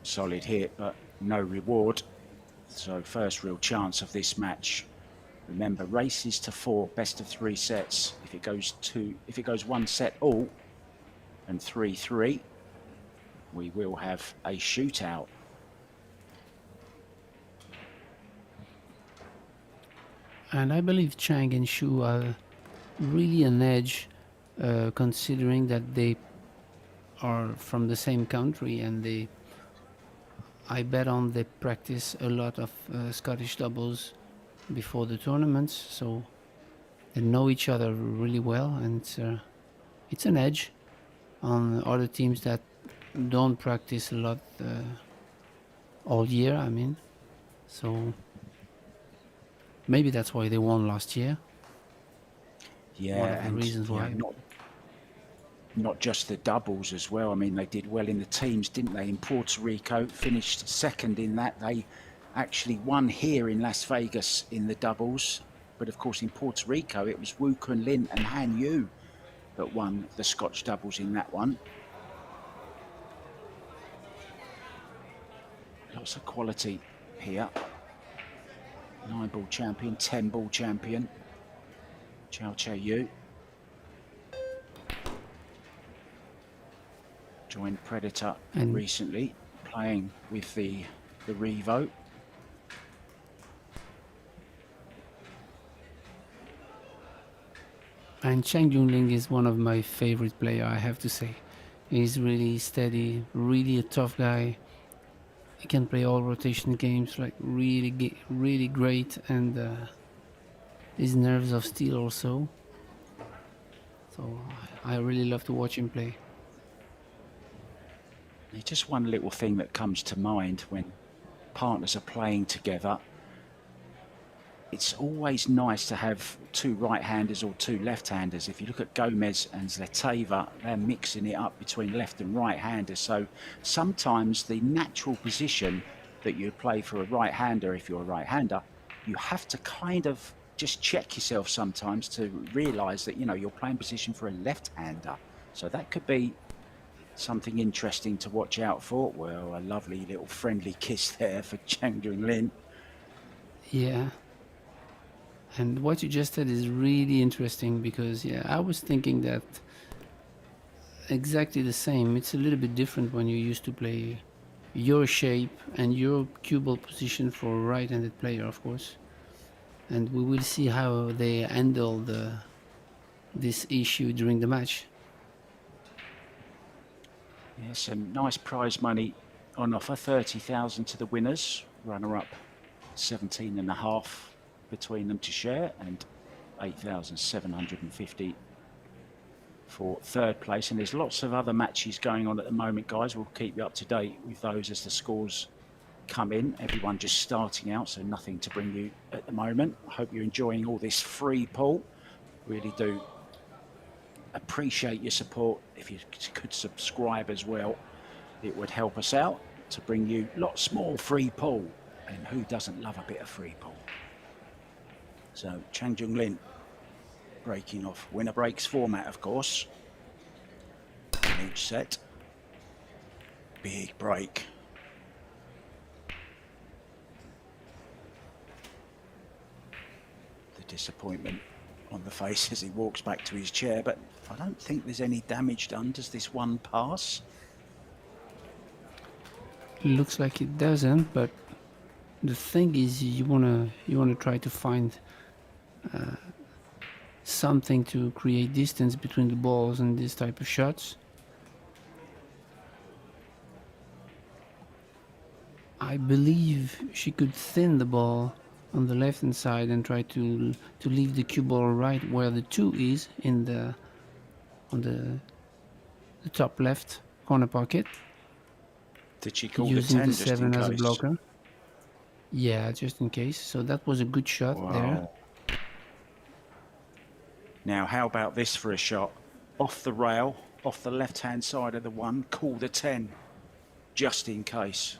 solid hit, but no reward. So first real chance of this match. Remember, races to 4, best of 3 sets. If it goes 1 set all and 3-3, we will have a shootout. And I believe Chang and CHOU are really an edge, considering that they are from the same country, and I bet on they practice a lot of Scottish doubles before the tournaments, so they know each other really well, and it's an edge on other teams that don't practice a lot all year. I mean, so maybe that's why they won last year. Yeah, one of the and reasons why. Not just the doubles as well. I mean, they did well in the teams, didn't they? In Puerto Rico, finished second in that. They actually won here in Las Vegas in the doubles. But of course, in Puerto Rico, it was Wu Kun Lin and Han Yu that won the Scotch doubles in that one. Lots of quality here. 9-ball champion, 10-ball champion, CHOU. Joined Predator recently, playing with the Revo. And Chang Junling is one of my favorite players, I have to say. He's really steady, really a tough guy. He can play all rotation games, like really great, and his nerves of steel also. So I really love to watch him play. Just one little thing that comes to mind when partners are playing together. It's always nice to have 2 right-handers or 2 left-handers. If you look at Gomez and ZLATEVA, they're mixing it up between left and right-handers. So sometimes the natural position that you play for a right-hander, if you're a right-hander, you have to kind of just check yourself sometimes to realise that, you know, you're playing position for a left-hander. So that could be something interesting to watch out for. Well, a lovely little friendly kiss there for Chang Junling. Yeah. And what you just said is really interesting because, yeah, I was thinking that exactly the same. It's a little bit different when you used to play your shape and your cue ball position for a right-handed player, of course. And we will see how they handle this issue during the match. Yeah, some nice prize money on offer, 30,000 to the winners. Runner-up, 17.5 between them to share, and 8,750 for third place. And there's lots of other matches going on at the moment, guys. We'll keep you up to date with those as the scores come in. Everyone just starting out, so nothing to bring you at the moment. I hope you're enjoying all this free pool. Really do appreciate your support. If you could subscribe as well, it would help us out to bring you lots more free pool. And who doesn't love a bit of free pool? So Chang Junling breaking off winner breaks format, of course, in each set. Big break. The disappointment on the face as he walks back to his chair, but I don't think there's any damage done. Does this one pass? Looks like it doesn't, but the thing is, you wanna try to find something to create distance between the balls and this type of shots. I believe she could thin the ball on the left hand side and try to leave the cue ball right where the 2 is on the top left corner pocket. Did she call using the 10 the 7 just as in a case? blocker? Yeah, just in case. So that was a good shot there. Now, how about this for a shot? Off the rail, off the left-hand side of the 1, call the 10, just in case.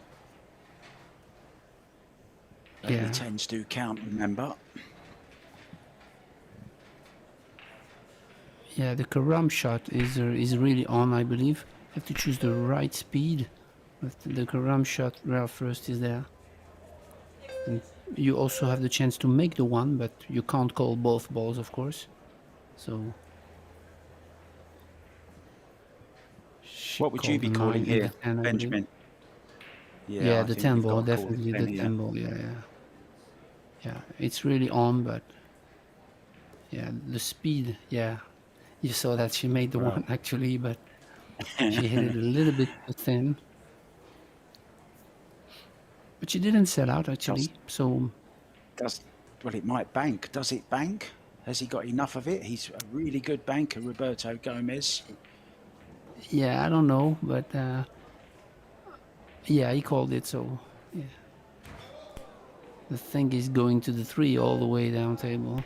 Yeah. The 10s do count, remember. Yeah, the Karam shot is really on, I believe. You have to choose the right speed, But the carom shot rail first is there. And you also have the chance to make the one, but you can't call both balls, of course. So she What would you called be the calling 9 and the here, 10, I believe. Benjamin? Yeah, Yeah, I the think 10 we've got ball, to call it definitely 10 the here. 10 ball, yeah. Yeah, it's really on, but yeah, the speed, yeah. You saw that she made the Well, one actually, but she hit it a little bit too thin. But she didn't sell out does actually, so does well, it might bank. Does it bank? Has he got enough of it? He's a really good banker, Roberto Gomez. yeah, I don't know, but yeah, he called it, so yeah. The thing is going to the 3 all the way down table.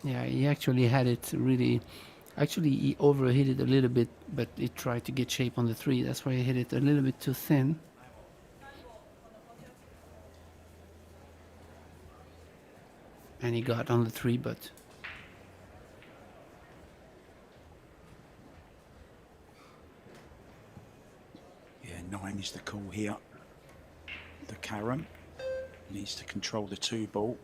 Yeah, he actually had it really. Actually, he overhit it a little bit, but he tried to get shape on the 3. That's why he hit it a little bit too thin. And he got on the 3, but Yeah, 9 is the call here. The carom needs to control the 2 ball.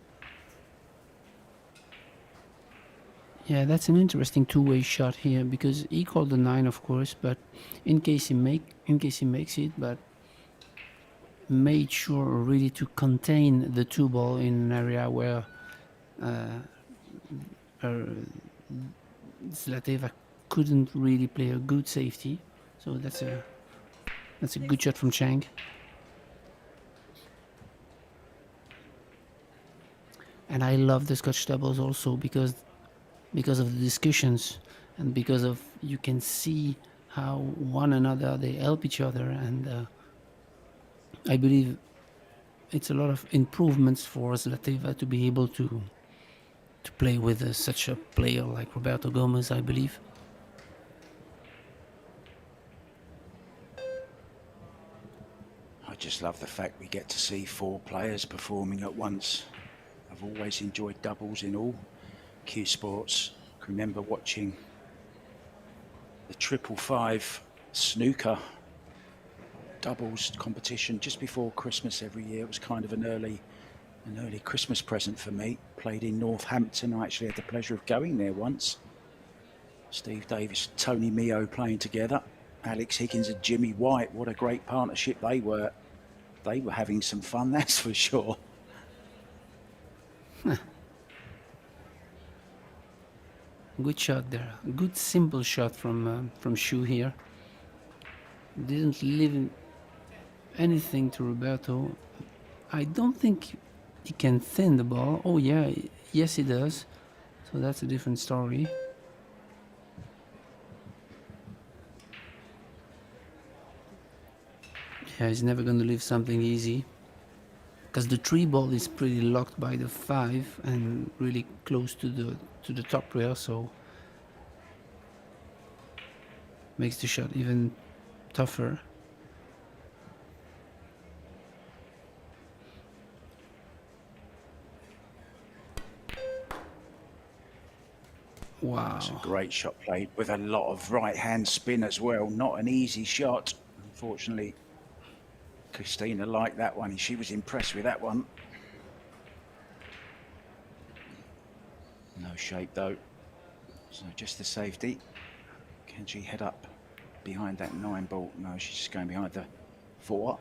yeah, that's an interesting two-way shot here because he called the 9, of course, but in case he makes it, but made sure really to contain the 2 ball in an area where ZLATEVA couldn't really play a good safety. So that's a good shot from Chang. And I love the Scotch doubles also because of the discussions and because of you can see how one another they help each other, and I believe it's a lot of improvements for ZLATEVA to be able to play with such a player like Roberto Gomez, I believe. I just love the fact we get to see 4 players performing at once. I've always enjoyed doubles in all CHOU sports. I can remember watching the 555 snooker doubles competition just before Christmas every year. It was kind of an early Christmas present for me. Played in Northampton. I actually had the pleasure of going there once. Steve Davis, Tony Mio playing together. Alex Higgins and Jimmy White. What a great partnership they were. They were having some fun, that's for sure. Good shot there. Good simple shot from CHOU here. Didn't leave anything to Roberto. I don't think he can thin the ball. Oh yeah, yes he does. So that's a different story. Yeah, he's never going to leave something easy. Because the 3 ball is pretty locked by the 5 and really close to the top rail, so makes the shot even tougher. Wow. That's a great shot played with a lot of right-hand spin as well. Not an easy shot. Unfortunately, Christina liked that one. She was impressed with that one. No shape though. So just the safety. Can she head up behind that 9 ball? No, she's just going behind the 4.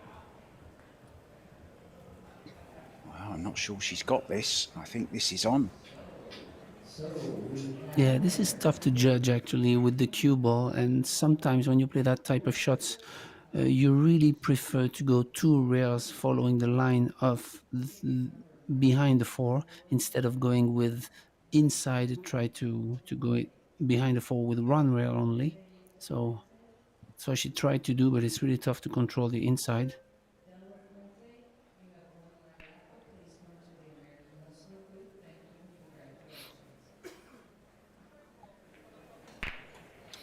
Well, I'm not sure she's got this. I think this is on. Yeah, this is tough to judge actually with the cue ball, and sometimes when you play that type of shots, you really prefer to go 2 rails following the line of behind the 4 instead of going with inside. Try to go behind the 4 with 1 rail only. So I should try to do, but it's really tough to control the inside.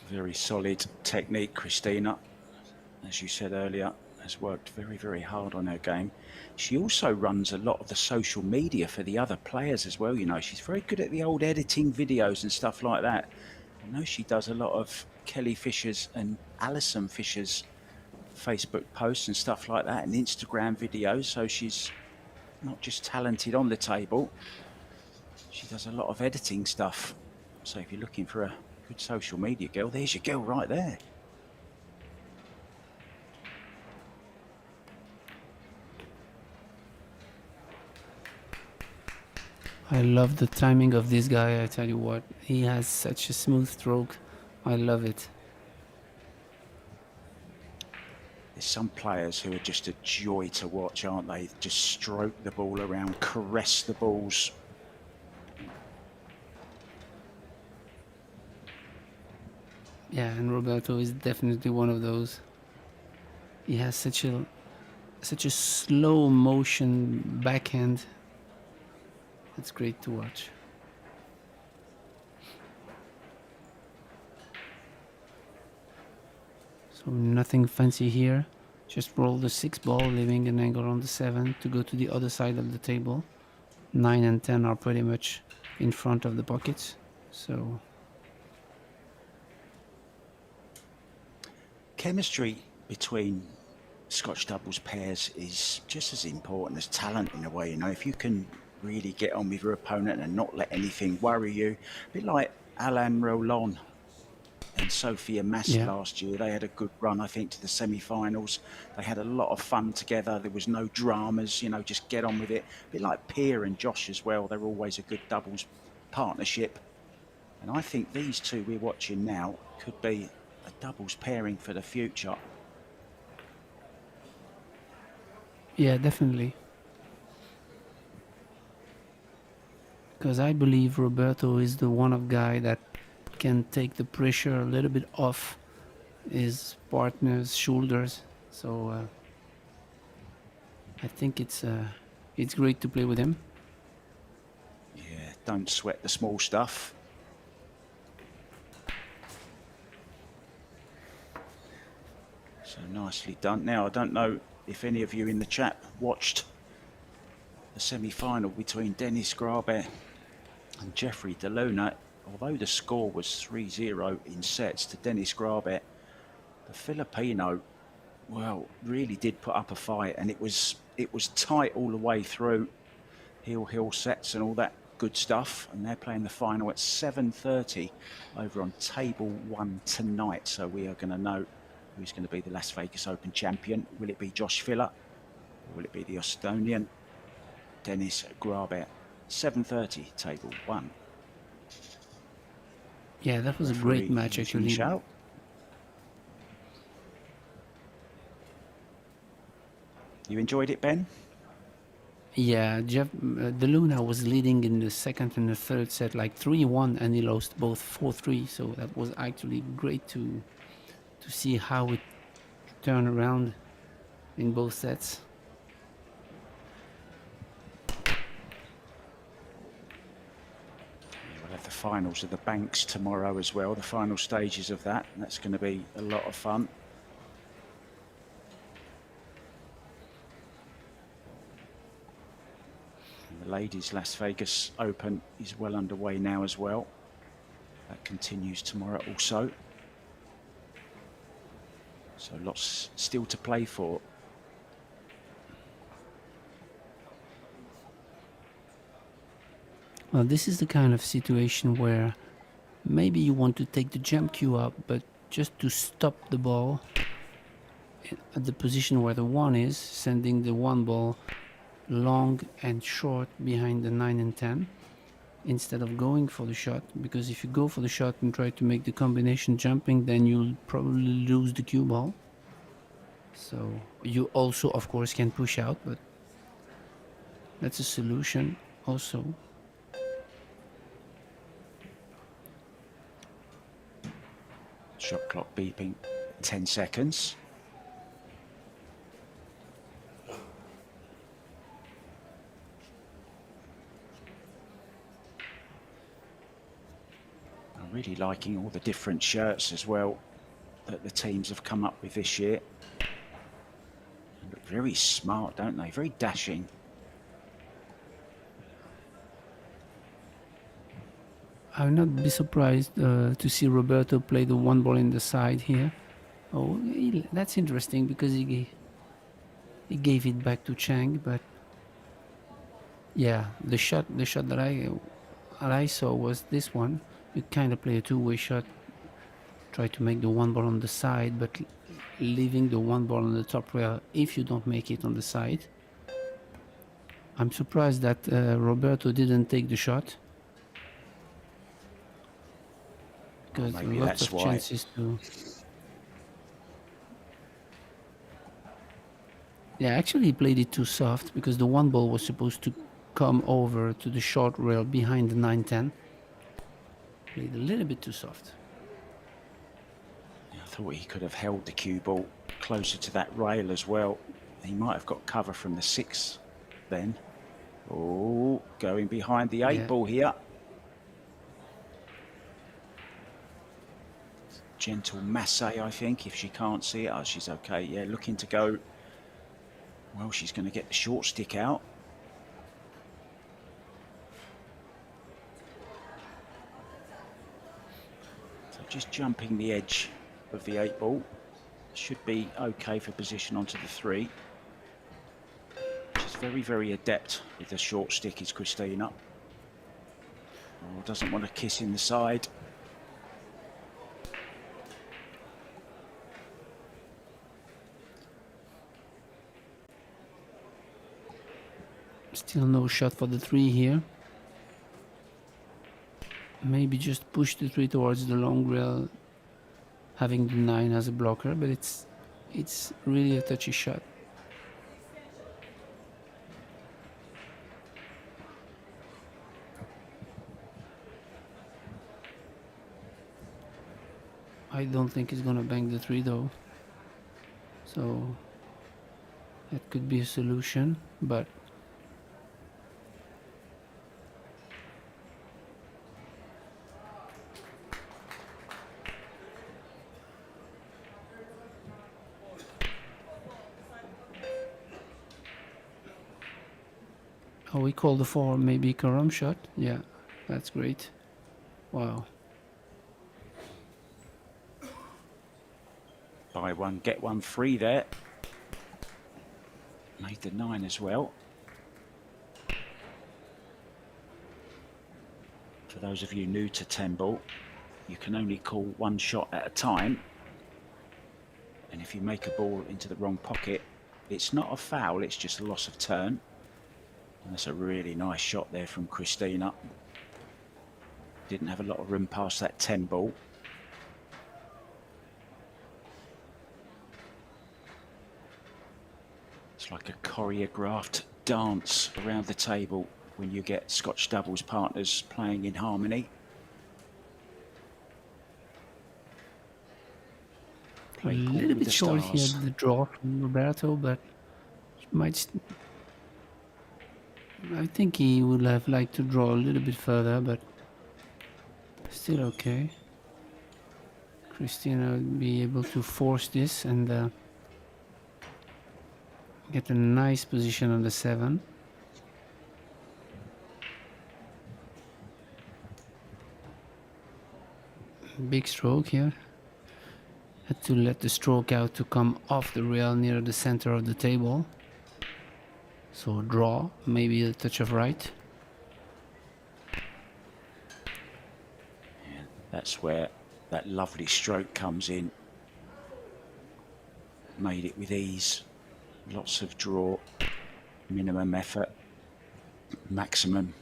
Very solid technique, Christina. As you said earlier, has worked very, very hard on her game. She also runs a lot of the social media for the other players as well. You know, she's very good at the old editing videos and stuff like that. I know she does a lot of Kelly Fisher's and Alison Fisher's Facebook posts and stuff like that and Instagram videos. So she's not just talented on the table, she does a lot of editing stuff. So if you're looking for a good social media girl, there's your girl right there. I love the timing of this guy, I tell you what. He has such a smooth stroke. I love it. There's some players who are just a joy to watch, aren't they? Just stroke the ball around, caress the balls. Yeah, and Roberto is definitely one of those. He has such a slow motion backhand. It's great to watch. So nothing fancy here. Just roll the 6 ball, leaving an angle on the 7 to go to the other side of the table. 9 and 10 are pretty much in front of the pockets. So chemistry between Scotch doubles pairs is just as important as talent in a way. You know, if you can really get on with your opponent and not let anything worry you, a bit like Alain Roland and Sophia Mass last year. They had a good run, I think, to the semi-finals. They had a lot of fun together. There was no dramas, you know, just get on with it. A bit like Pierre and Josh as well. They're always a good doubles partnership. And I think these two we're watching now could be a doubles pairing for the future. yeah, definitely. Because I believe Roberto is the one of guy that can take the pressure a little bit off his partner's shoulders. So I think it's great to play with him. Yeah, don't sweat the small stuff. So nicely done. Now, I don't know if any of you in the chat watched the semi-final between Denis Grabet and Jeffrey De Luna. Although the score was 3-0 in sets to Denis Grabet, the Filipino, well, really did put up a fight, and it was tight all the way through. Heel sets and all that good stuff, and they're playing the final at 7:30 over on table 1 tonight. So we are going to know who's going to be the Las Vegas Open champion. Will it be Josh Filler, or will it be the Estonian Denis Grabet? 7:30, table 1. Yeah, that was a great match actually. CHOU. You enjoyed it, Ben? Yeah, Jeff De Luna was leading in the second and the third set like 3-1, and he lost both 4-3. So that was actually great to see how it turned around in both sets. We'll have the finals of the Banks tomorrow as well, the final stages of that, and that's going to be a lot of fun. And the ladies' Las Vegas Open is well underway now as well. That continues tomorrow also. So lots still to play for. Well, this is the kind of situation where maybe you want to take the jump cue up, but just to stop the ball at the position where the 1 is, sending the 1 ball long and short behind the 9 and 10, instead of going for the shot. Because if you go for the shot and try to make the combination jumping, then you'll probably lose the cue ball. So you also, of course, can push out, but that's a solution also. Shot clock beeping 10 seconds. I'm really liking all the different shirts as well that the teams have come up with this year. They look very smart, don't they? Very dashing. I would not be surprised to see Roberto play the one ball in the side here. Oh, that's interesting because he gave it back to Chang, but yeah, the shot that I saw was this one. You kind of play a two-way shot, try to make the one ball on the side, but leaving the one ball on the top rail if you don't make it on the side. I'm surprised that Roberto didn't take the shot Well, because maybe lots that's of why. chances to. Yeah, actually he played it too soft because the one ball was supposed to come over to the short rail behind the 9-10. Played a little bit too soft. I thought he could have held the cue ball closer to that rail as well. He might have got cover from the 6 then. Oh, going behind the 8 ball here. Gentle masse, I think, if she can't see it. Oh, she's okay. Yeah, looking to go. Well, she's going to get the short stick out. So just jumping the edge of the 8 ball. Should be okay for position onto the 3. She's very, very adept with the short stick, is Christina. Oh, doesn't want to kiss in the side. Still no shot for the 3 here. Maybe just push the 3 towards the long rail, having the 9 as a blocker, but it's really a touchy shot. I don't think he's gonna bang the 3 though, so that could be a solution, but oh, we call the 4 maybe Karam shot. Yeah, that's great. Wow. Buy one, get one free there. Made the 9 as well. For those of you new to 10 ball, you can only call one shot at a time. And if you make a ball into the wrong pocket, it's not a foul, it's just a loss of turn. And that's a really nice shot there from Christina. Didn't have a lot of room past that 10 ball. It's like a choreographed dance around the table when you get Scotch doubles partners playing in harmony. A little bit short here, the draw from Roberto, but I think he would have liked to draw a little bit further, but still okay. Christina will be able to force this and get a nice position on the 7. Big stroke here. Had to let the stroke out to come off the rail near the center of the table. So draw, maybe a touch of right. Yeah, that's where that lovely stroke comes in. Made it with ease. Lots of draw, minimum effort, maximum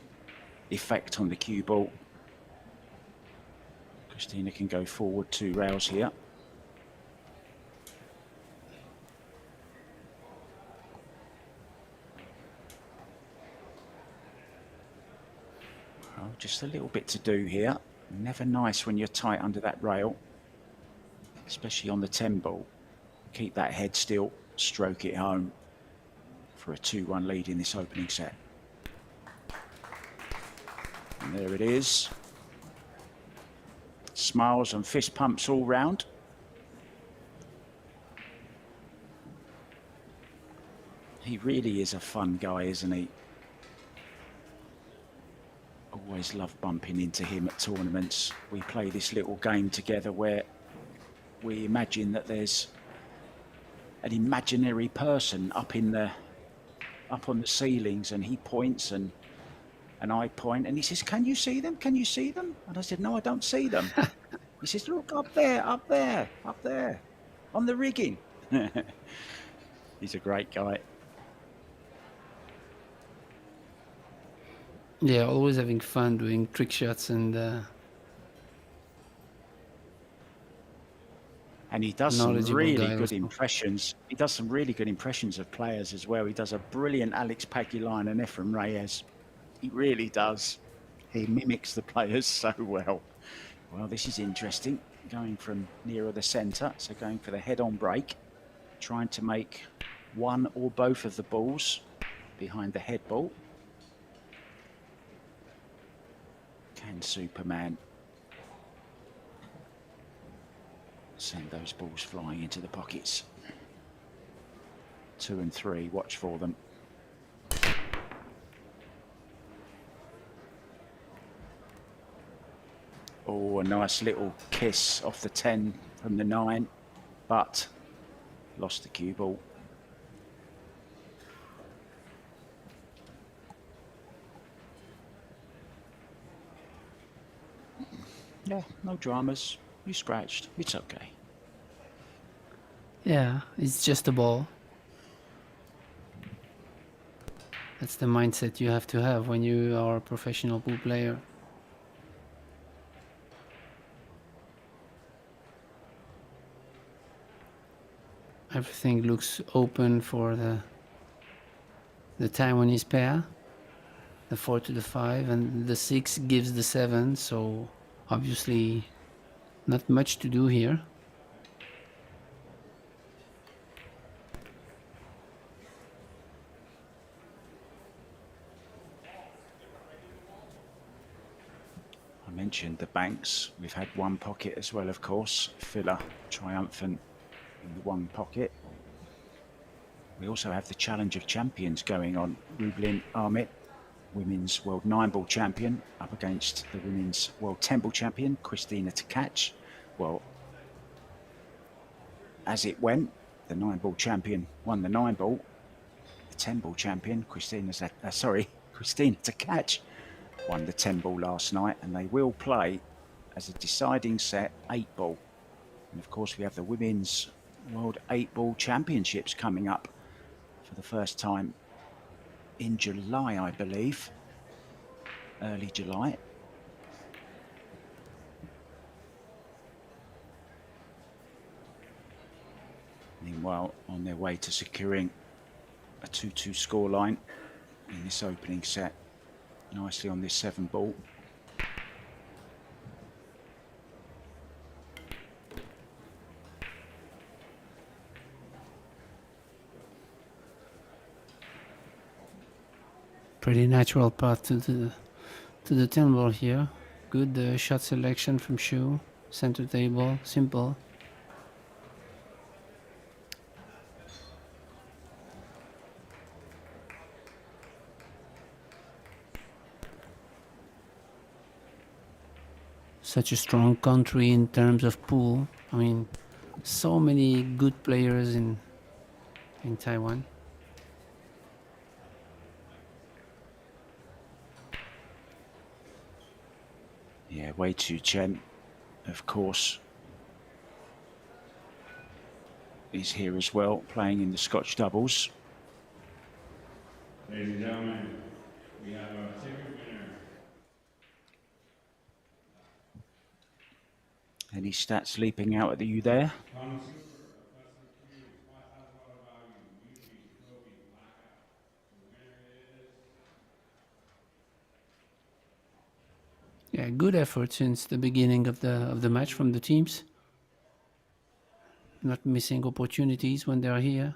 effect on the cue ball. Christina can go forward 2 rails here. Well, just a little bit to do here. Never nice when you're tight under that rail, especially on the 10 ball. Keep that head still, stroke it home for a 2-1 lead in this opening set. And there it is. Smiles and fist pumps all round. He really is a fun guy, isn't he? Always love bumping into him at tournaments. We play this little game together where we imagine that there's an imaginary person up on the ceilings, and he points and I point, and he says, "Can you see them? Can you see them?" And I said, "No, I don't see them." He says, "Look, up there, up there, up there, on the rigging." He's a great guy. Yeah, always having fun doing trick shots and he does some knowledgeable really guy good also. impressions. He does some really good impressions of players as well. He does a brilliant Alex Paguilán and Efren Reyes. He really does. He mimics the players so well. Well, this is interesting. Going from nearer the centre, so going for the head-on break, trying to make one or both of the balls behind the head ball. Can Superman send those balls flying into the pockets? 2 and 3, watch for them. Oh, a nice little kiss off the 10 from the 9, but lost the cue ball. Yeah, no dramas. You scratched. It's okay. Yeah, it's just a ball. That's the mindset you have to have when you are a professional pool player. Everything looks open for the Taiwanese pair. The 4 to the 5, and the 6 gives the 7, so obviously not much to do here. I mentioned the banks. We've had one pocket as well, of course. Filler, triumphant in the one pocket. We also have the Challenge of Champions going on. Rublin Ahmet, Women's World 9-Ball Champion, up against the Women's World 10-Ball Champion, Christina Tkach. Well, as it went, the 9-Ball Champion won the 9-Ball. The 10-Ball Champion, Christina Tkach, won the 10-Ball last night, and they will play as a deciding set 8-Ball. And of course, we have the Women's World 8-Ball Championships coming up for the first time in July, I believe, early July. Meanwhile, on their way to securing a 2-2 scoreline in this opening set, nicely on this 7-ball. Pretty natural path to the 10 ball here. Good shot selection from CHOU. Center table, simple. Such a strong country in terms of pool. I mean, so many good players in Taiwan. Yeah, Wei Chu Chen, of course, is here as well, playing in the Scotch doubles. Ladies and gentlemen, we have a ticket winner. Any stats leaping out at you there? Common Super, a custom cube, $5,000 value, Muji, trophy, blackout. The winner is... Yeah, good effort since the beginning of the match from the teams. Not missing opportunities when they are here.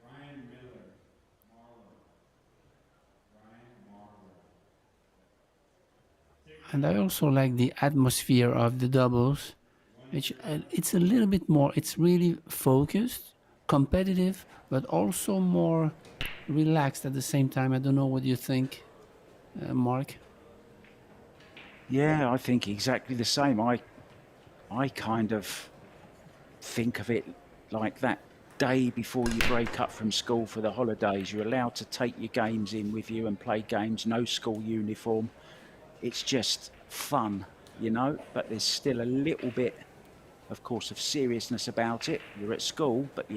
Ryan Miller, Marler. Ryan Marler. And I also like the atmosphere of the doubles. It's a little bit more, it's really focused, competitive, but also more relaxed at the same time. I don't know what you think. Mark? Yeah, I think exactly the same. I kind of think of it like that day before you break up from school for the holidays. You're allowed to take your games in with you and play games, no school uniform. It's just fun, you know, but there's still a little bit, of course, of seriousness about it. You're at school, but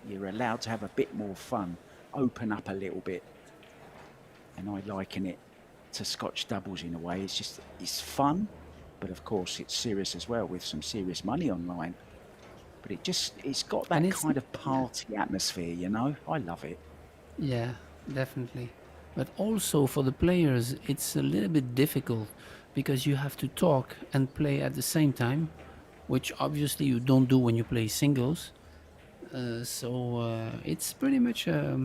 you're allowed to have a bit more fun, open up a little bit. And I liken it to Scotch doubles in a way. It's fun, but of course it's serious as well with some serious money online. But it's got And that it's kind of party atmosphere, you know. I love it. yeah, definitely. But also for the players, it's a little bit difficult because you have to talk and play at the same time, which obviously you don't do when you play singles. So it's pretty much a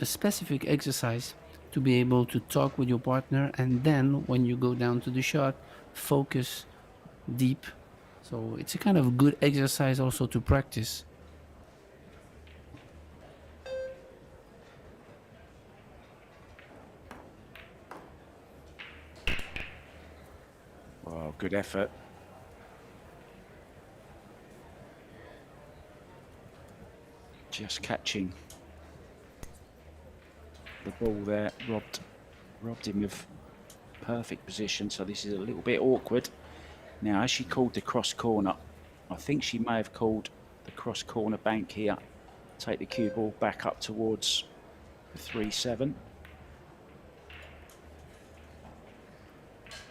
specific exercise to be able to talk with your partner, and then when you go down to the shot, focus deep. So it's a kind of good exercise also to practice. Well, good effort. Just catching the ball there, robbed him of perfect position. So this is a little bit awkward. Now, as she called the cross corner, I think she may have called the cross corner bank here. Take the cue ball back up towards the 3-7.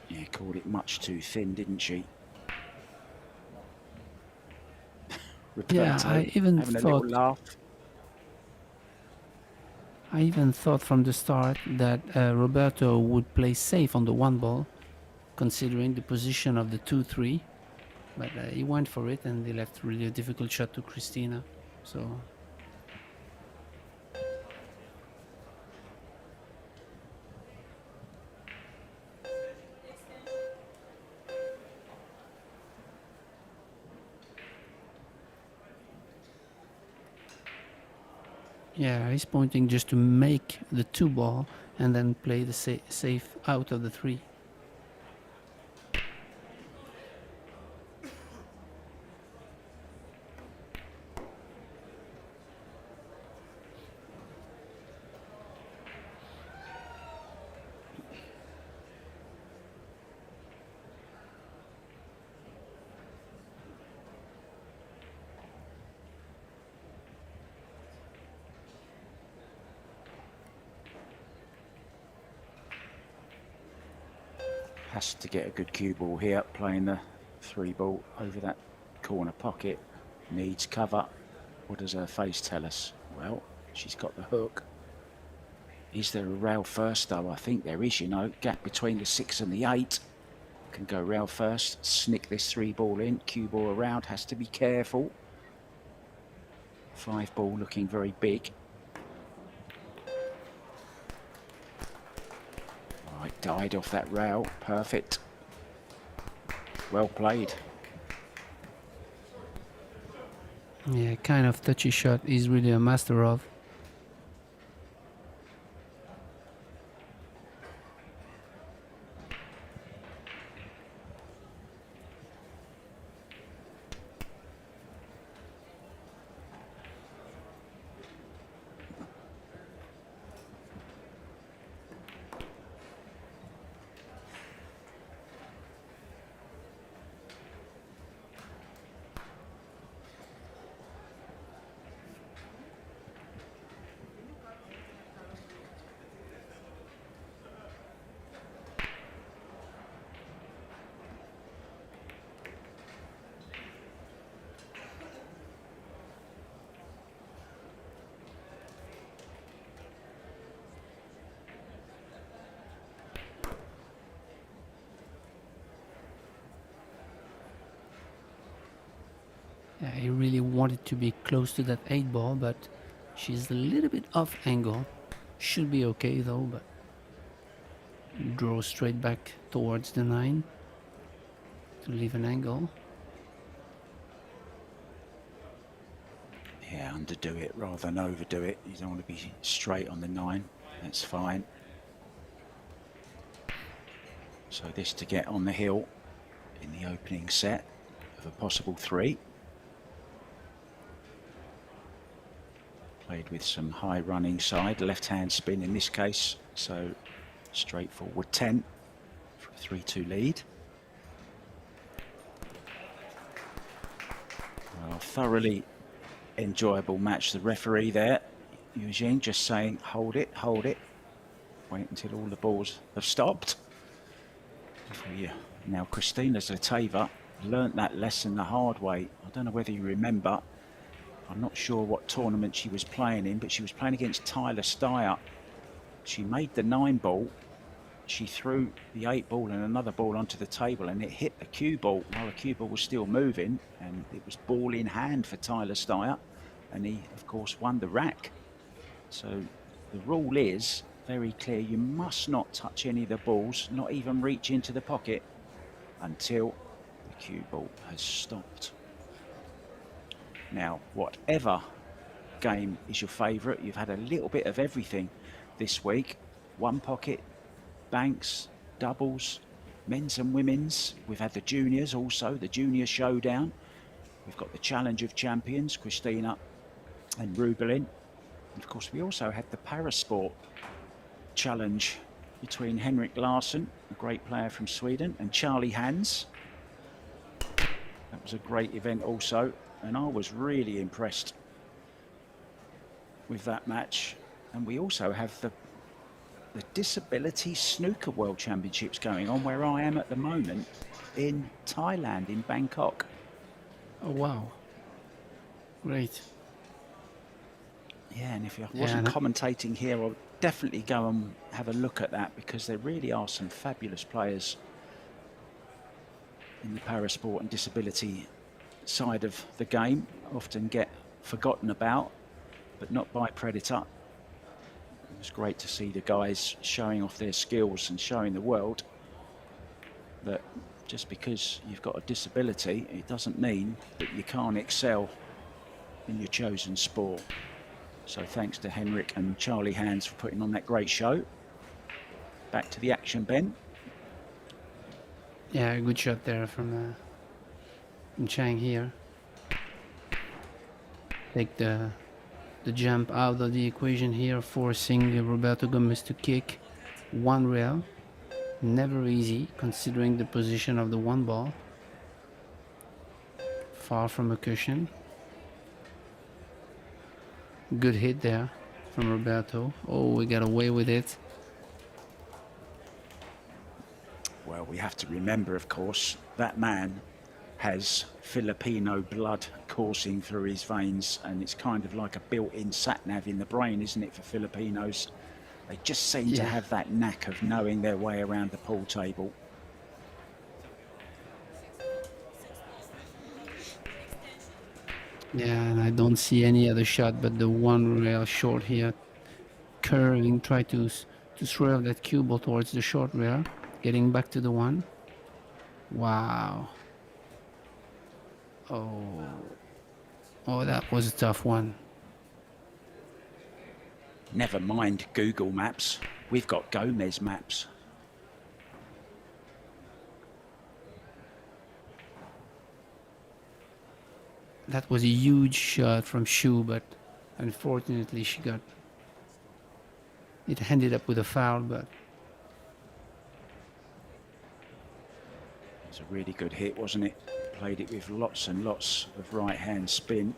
Yeah, called it much too thin, didn't she? Roberto, Yeah, having a little laugh. I even thought from the start that Roberto would play safe on the one ball, considering the position of the 2-3. But he went for it, and they left really a difficult shot to Christina. So yeah, he's pointing just to make the two ball and then play the safe out of the three. Has to get a good cue ball here, playing the 3 ball over that corner pocket. Needs cover. What does her face tell us? Well, she's got the hook. Is there a rail first though? I think there is, you know. Gap between the 6 and the 8. Can go rail first, snick this 3 ball in, cue ball around, has to be careful. 5 ball looking very big. Right, died off that rail, perfect. Well played. Yeah, kind of touchy shot he's really a master of. Yeah, he really wanted to be close to that 8 ball, but she's a little bit off angle. Should be okay though, but draw straight back towards the 9 to leave an angle. Yeah, underdo it rather than overdo it. You don't want to be straight on the 9. That's fine. So this to get on the hill in the opening set of a possible 3. Played with some high running side, left-hand spin in this case, so straightforward 10 for a 3-2 lead. Well, thoroughly enjoyable match. The referee there, Eugene, just saying, hold it, wait until all the balls have stopped. For you. Now, Christina ZLATEVA learnt that lesson the hard way. I don't know whether you remember, I'm not sure what tournament she was playing in, but she was playing against Tyler Steyer. She made the 9 ball. She threw the 8 ball and another ball onto the table, and it hit the cue ball while the cue ball was still moving, and it was ball in hand for Tyler Steyer, and he, of course, won the rack. So the rule is very clear. You must not touch any of the balls, not even reach into the pocket until the cue ball has stopped. Now, whatever game is your favourite, you've had a little bit of everything this week. One pocket, banks, doubles, men's and women's. We've had the juniors also, the junior showdown. We've got the Challenge of Champions, Christina and Rubelin. And of course, we also had the Parasport Challenge between Henrik Larsson, a great player from Sweden, and Charlie Hans. That was a great event also, and I was really impressed with that match. And we also have the Disability Snooker World Championships going on, where I am at the moment in Thailand, in Bangkok. Oh, wow. Great. Yeah, and if I wasn't commentating here, I would definitely go and have a look at that, because there really are some fabulous players in the parasport and disability side of the game. Often get forgotten about, but not by Predator. It was great to see the guys showing off their skills and showing the world that just because you've got a disability, it doesn't mean that you can't excel in your chosen sport. So thanks to Henrik and Charlie Hans for putting on that great show. Back to the action, Ben. Yeah, good shot there from Chang here. Take the jump out of the equation here, forcing Roberto Gomez to kick 1 rail. Never easy, considering the position of the 1 ball. Far from a cushion. Good hit there from Roberto. Oh, we got away with it. Well, we have to remember, of course, that man has Filipino blood coursing through his veins, and it's kind of like a built-in sat-nav in the brain, isn't it, for Filipinos? They just seem to have that knack of knowing their way around the pool table. Yeah, and I don't see any other shot but the 1 rail short here. Curving, try to swerve that cue ball towards the short rail. Getting back to the 1. Wow. Oh, that was a tough one. Never mind Google Maps. We've got Gomez Maps. That was a huge shot from CHOU, but unfortunately she got it, ended up with a foul. But it's a really good hit, wasn't it? Played it with lots and lots of right-hand spin.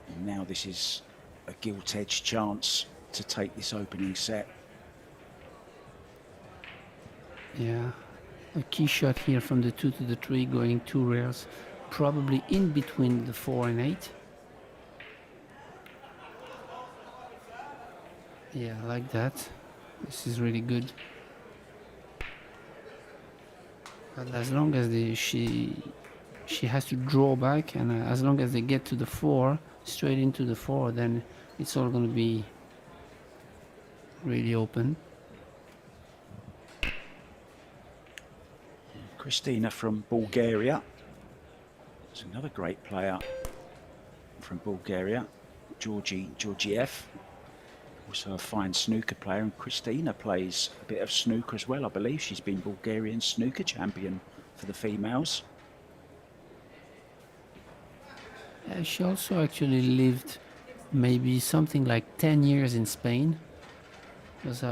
And now this is a gilt-edged chance to take this opening set. yeah, a key shot here from the 2 to the 3, going 2 rails, probably in between the 4 and 8. Yeah, like that. This is really good. But as long as she has to draw back, and as long as they get to the 4, straight into the 4, then it's all going to be really open. Christina from Bulgaria. It's another great player from Bulgaria, Georgiev. Also a fine snooker player, and Christina plays a bit of snooker as well. I believe she's been Bulgarian snooker champion for the females. She also actually lived maybe something like 10 years in Spain. Because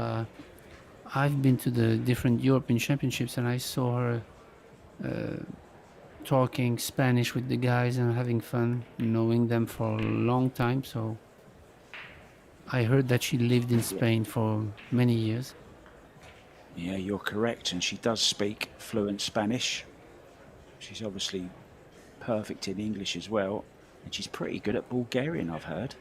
I've been to the different European championships and I saw her talking Spanish with the guys and having fun, knowing them for a long time. So I heard that she lived in Spain for many years. Yeah, you're correct, and she does speak fluent Spanish. She's obviously perfect in English as well, and she's pretty good at Bulgarian, I've heard.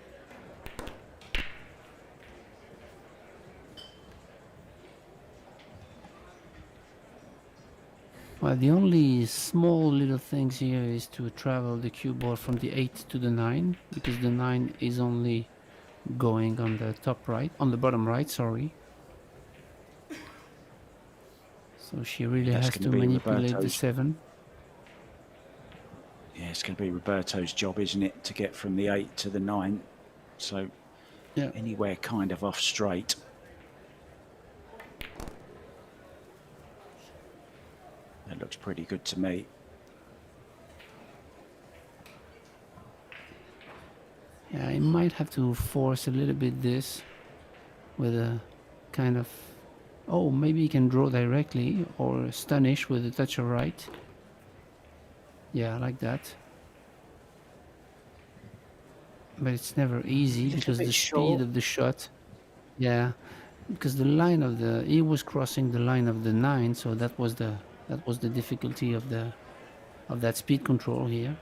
Well, the only small little things here is to travel the cue ball from the 8 to the 9, because the 9 is only going on the top right, on the bottom right, sorry. So she really That's has gonna to be manipulate the Roberto's. 7. Yeah, it's going to be Roberto's job, isn't it, to get from the 8 to the 9. So Yeah. anywhere kind of off straight. That looks pretty good to me. Yeah, I might have to force a little bit this with a kind of... Oh, maybe you can draw directly or stunish with a touch of right. Yeah, I like that. But it's never easy because bit the short. speed of the shot... Yeah, because the line of the... He was crossing the line of the 9, so that was the difficulty of that speed control here.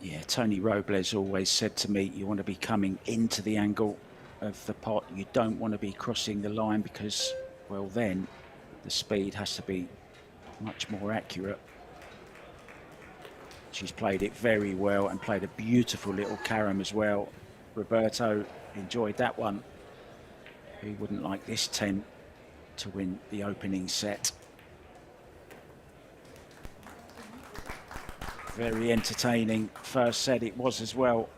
Yeah, Tony Robles always said to me, you want to be coming into the angle of the pot. You don't want to be crossing the line because, well, then the speed has to be much more accurate. She's played it very well and played a beautiful little carom as well. Roberto enjoyed that one. He wouldn't like this 10 to win the opening set. Very entertaining first set it was as well.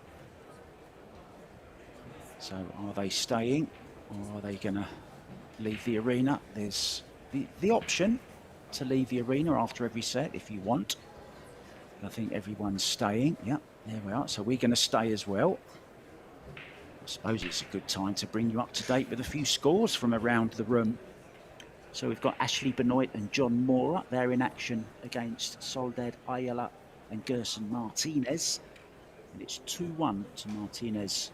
So are they staying or are they going to leave the arena? There's the option to leave the arena after every set if you want. I think everyone's staying. Yep, there we are. So we're going to stay as well. I suppose it's a good time to bring you up to date with a few scores from around the room. So we've got Ashley Benoit and John Mora. They're in action against Soledad Ayala and Gerson Martinez. And it's 2-1 to Martinez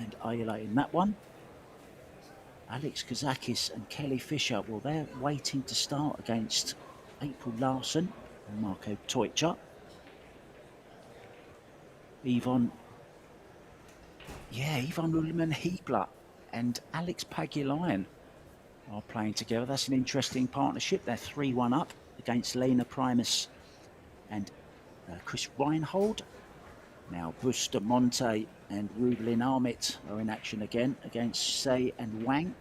and Ayala in that one. Alex Kazakis and Kelly Fisher, well, they're waiting to start against April Larson and Marco Teutcher. Yvonne Ullman-Hiebler and Alex Pagilayan are playing together. That's an interesting partnership. They're 3-1 up against Lena Primus and Chris Reinhold. Now Bustamante and Rubelin Armit are in action again against Say and Wang.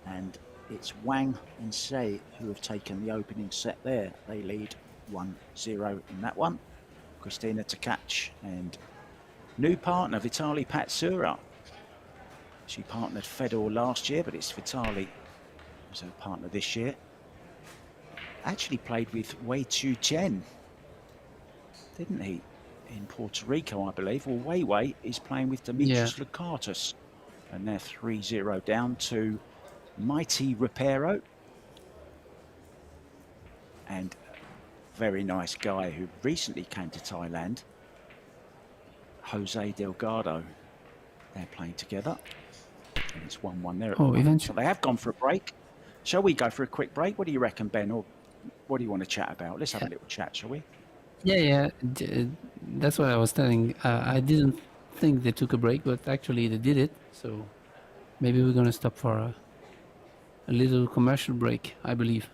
And it's Wang and Say who have taken the opening set there. They lead 1-0 in that one. Christina Tkach and new partner Vitali Patsura. She partnered Fedor last year, but it's Vitali who's her partner this year. Actually played with Wei Chu Chen, didn't he? In Puerto Rico, I believe. Well, Wei is playing with Demetrius Lukatis. And they're 3-0 down to Mighty Repero. And very nice guy who recently came to Thailand, Jose Delgado. They're playing together. And it's 1-1 there at the moment. So they have gone for a break. Shall we go for a quick break? What do you reckon, Ben? Or what do you want to chat about? Let's have a little chat, shall we? Yeah. That's what I was telling. I didn't think they took a break, but actually they did it. So maybe we're going to stop for a little commercial break, I believe.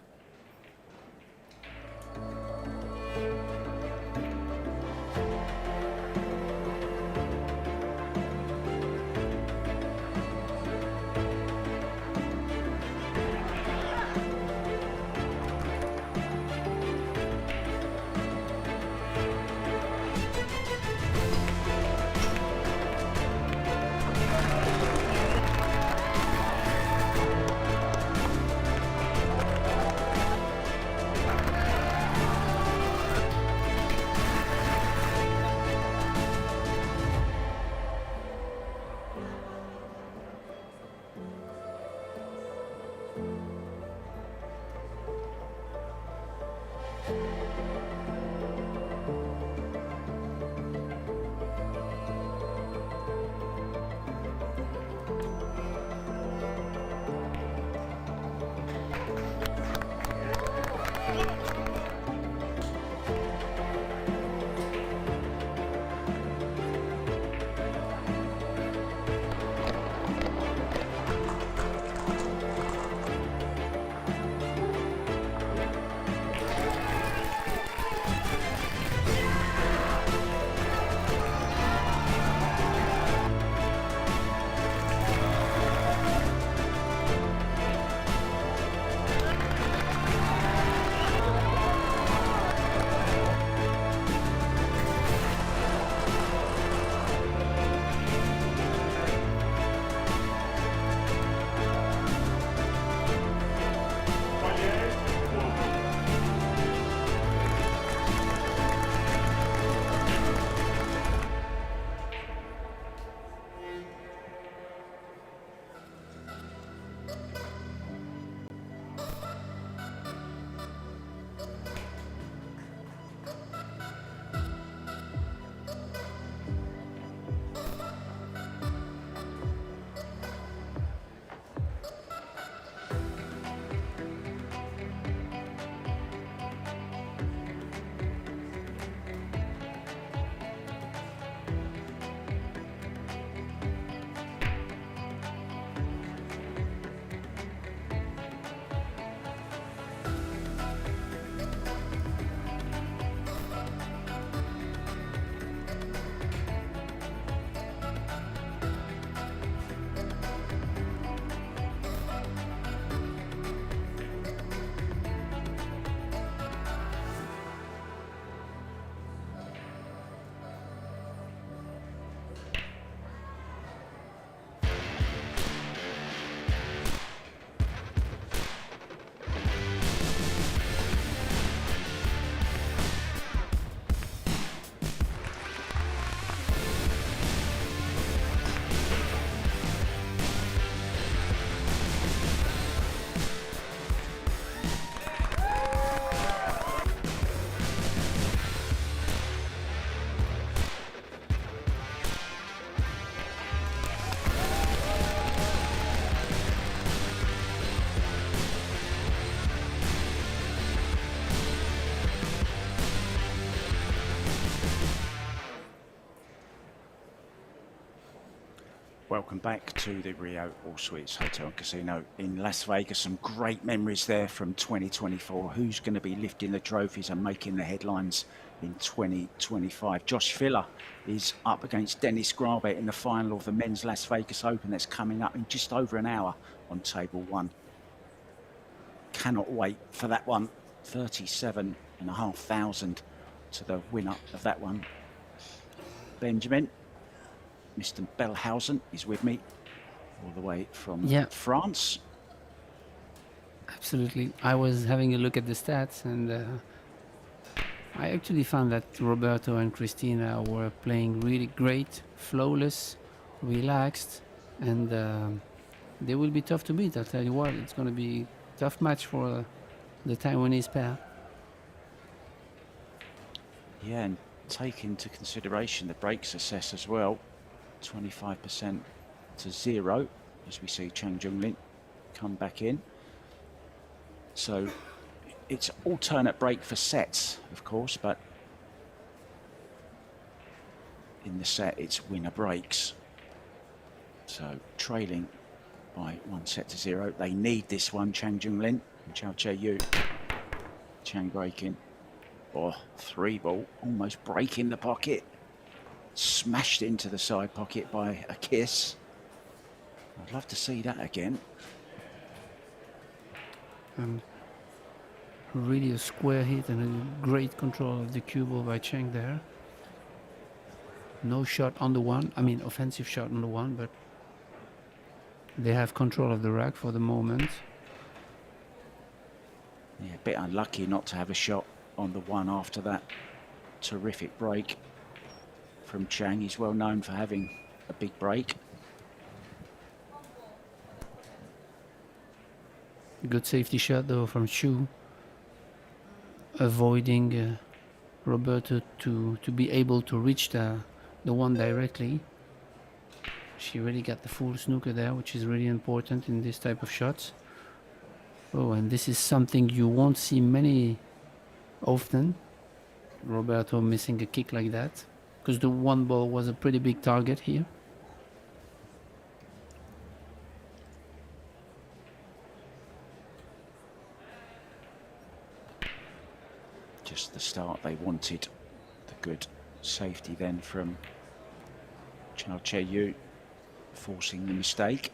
Welcome back to the Rio All Suites Hotel and Casino in Las Vegas. Some great memories there from 2024. Who's going to be lifting the trophies and making the headlines in 2025? Josh Filler is up against Dennis Grabet in the final of the Men's Las Vegas Open that's coming up in just over an hour on table one. Cannot wait for that one. 37,500 to the winner of that one. Benjamin. Mr. Bellhausen is with me all the way from France. Absolutely. I was having a look at the stats, and I actually found that Roberto and Cristina were playing really great, flawless, relaxed, and they will be tough to beat. I'll tell you what, it's going to be a tough match for the Taiwanese pair. Yeah, and take into consideration the breaks assess as well. 25% to 0 as we see Chang Junglin come back in. So it's alternate break for sets, of course, but in the set it's winner breaks. So trailing by 1 set to 0. They need this one, Chang Junglin and CHOU. Chang breaking. Oh, 3 ball, almost breaking the pocket. Smashed into the side pocket by a kiss. I'd love to see that again. And really a square hit and a great control of the cue ball by Chang there. No shot on the one, I mean offensive shot on the one, but they have control of the rack for the moment. Yeah, a bit unlucky not to have a shot on the one after that terrific break from Chang. He's well known for having a big break. Good safety shot though from CHOU, avoiding Roberto to be able to reach the one directly. She really got the full snooker there, which is really important in this type of shots. Oh, and this is something you won't see many often. Roberto missing a kick like that, because the one ball was a pretty big target here. Just the start they wanted. The good safety then from CHOU, forcing the mistake.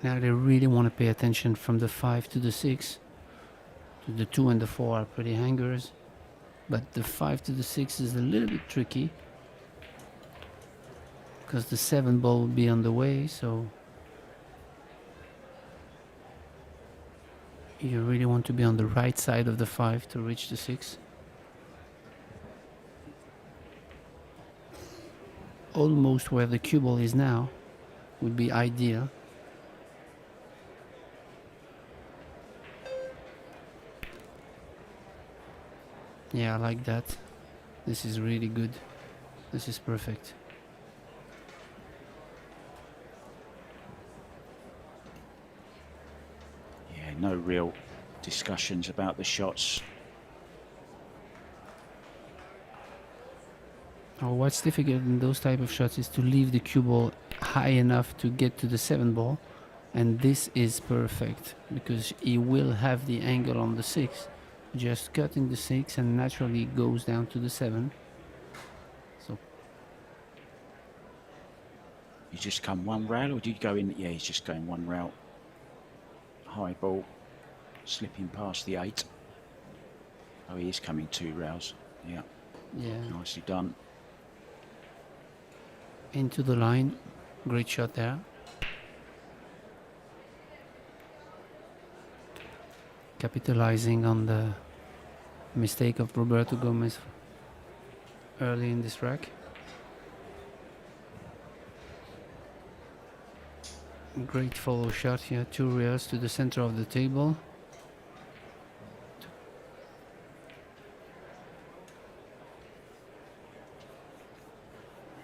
Now they really want to pay attention from the 5 to the 6. To the 2 and the 4 are pretty hangers, but the 5 to the 6 is a little bit tricky because the 7 ball will be on the way, so you really want to be on the right side of the 5 to reach the 6. Almost where the cue ball is now would be ideal. Yeah, I like that. This is really good. This is perfect. Yeah, no real discussions about the shots. Oh, what's difficult in those type of shots is to leave the cue ball high enough to get to the 7 ball, and this is perfect because he will have the angle on the 6. Just cutting the 6 and naturally goes down to the 7. So You just come one rail, or do you go in? Yeah, he's just going one rail. High ball, slipping past the 8. Oh, he is coming 2 rails. Yeah, nicely done. Into the line, great shot there. Capitalizing on the mistake of Roberto Gomez early in this rack. Great follow shot here, 2 rails to the center of the table.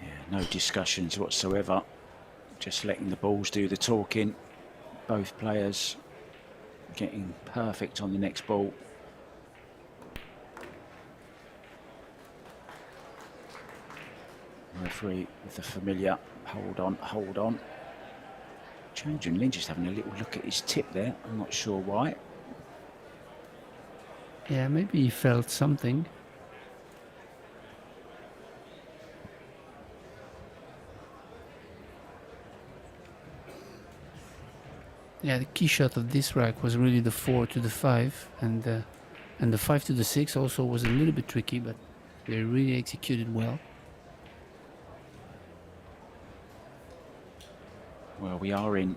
Yeah, no discussions whatsoever. Just letting the balls do the talking. Both players getting perfect on the next ball. referee with the familiar hold on, hold on. Changing Lin just having a little look at his tip there. I'm not sure why. Yeah, maybe he felt something. Yeah, the key shot of this rack was really the 4 to the 5, and the 5 to the 6 also was a little bit tricky, but they really executed well. Well, we are in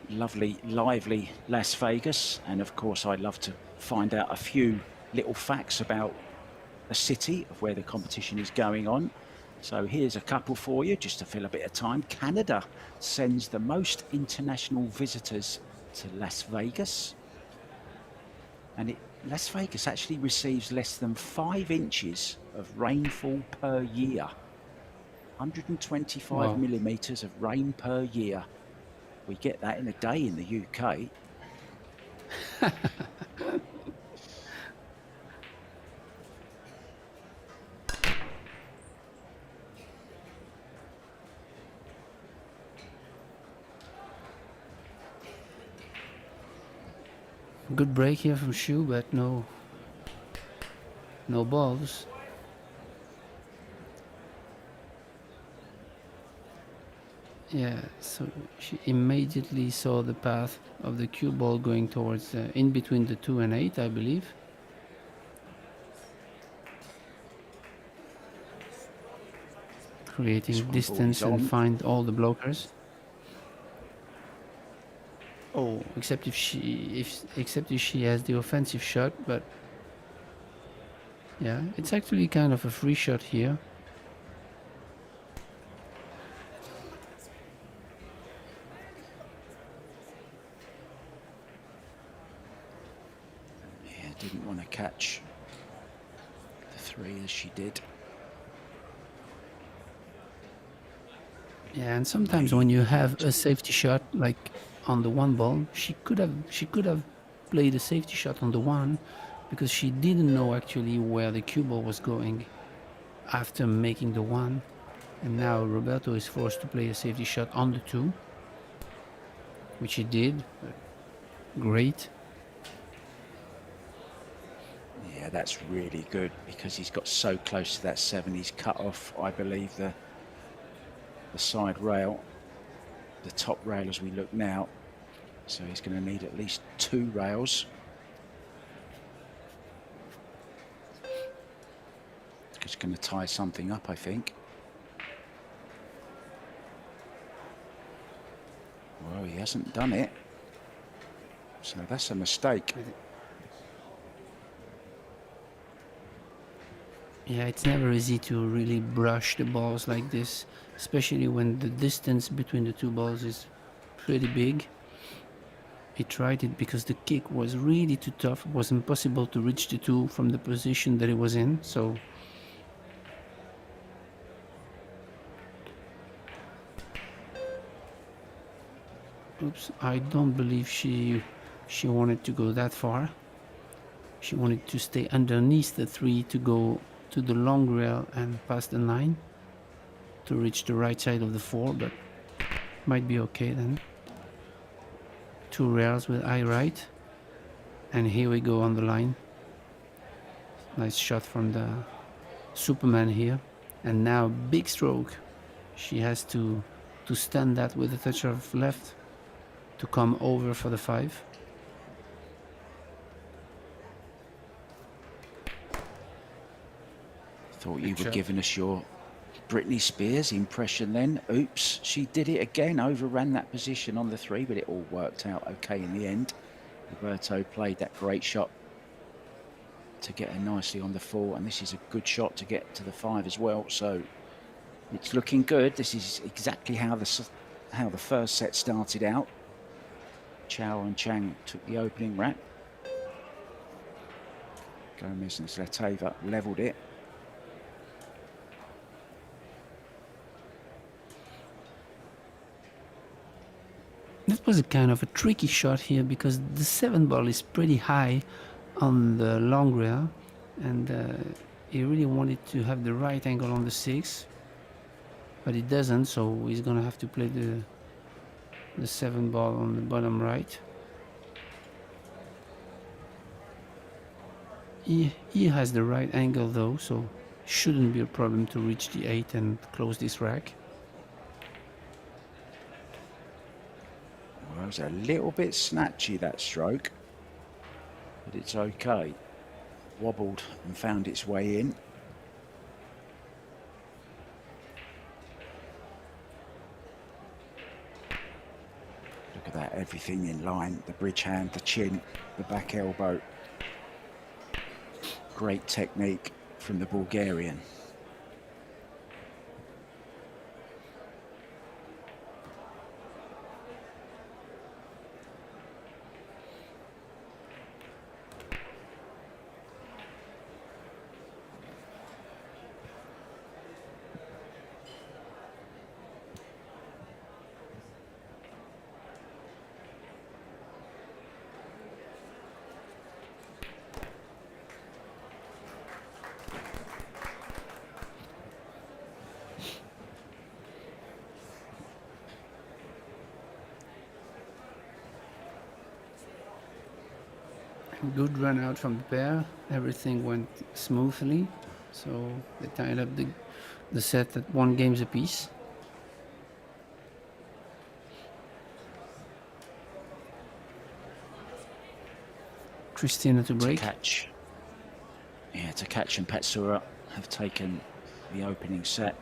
lovely, lively Las Vegas, and of course I'd love to find out a few little facts about the city of where the competition is going on. So here's a couple for you just to fill a bit of time. Canada sends the most international visitors to Las Vegas, and Las Vegas actually receives less than 5 inches of rainfall per year. 125 Wow. millimeters of rain per year. We get that in a day in the UK. Good break here from CHOU, but no balls. Yeah, so she immediately saw the path of the cue ball going towards in between the 2 and 8, I believe. Creating distance and find all the blockers. Oh, except if she has the offensive shot, but yeah, it's actually kind of a free shot here. Yeah, didn't want to catch the 3 as she did. Yeah, and sometimes when you have a safety shot like on the 1 ball, she could have played a safety shot on the 1 because she didn't know actually where the cue ball was going after making the 1, and now Roberto is forced to play a safety shot on the 2, which he did. Great. Yeah, that's really good because he's got so close to that 7. He's cut off, I believe, the side rail, the top rail as we look now. So he's going to need at least 2 rails. Just going to tie something up, I think. Well, he hasn't done it. So that's a mistake. Yeah, it's never easy to really brush the balls like this, especially when the distance between the 2 balls is pretty big. He tried it because the kick was really too tough. It was impossible to reach the 2 from the position that it was in, so oops, I don't believe she wanted to go that far. She wanted to stay underneath the 3 to go to the long rail and past the 9 to reach the right side of the 4, but might be okay then. 2 rails with eye right, and here we go on the line. Nice shot from the Superman here, and now big stroke. She has to stand that with a touch of left to come over for the 5. Thought you were giving us your Britney Spears impression then. Oops, she did it again, overran that position on the 3, but it all worked out okay in the end. Roberto played that great shot to get her nicely on the 4, and this is a good shot to get to the 5 as well, so it's looking good. This is exactly how the first set started out. CHOU and CHANG took the opening rack. Gomez and ZLATEVA levelled it. That was a kind of a tricky shot here because the 7 ball is pretty high on the long rail, and he really wanted to have the right angle on the 6. but he doesn't, so he's gonna have to play the 7 ball on the bottom right. He has the right angle though, so shouldn't be a problem to reach the 8 and close this rack. Well, it was a little bit snatchy, that stroke, but it's okay. Wobbled and found its way in. Look at that, everything in line. The bridge hand, the chin, the back elbow. Great technique from the Bulgarian. Good run out from the pair. Everything went smoothly, so they tied up the set at 1 game apiece. Christina to break. To catch and Petsura have taken the opening set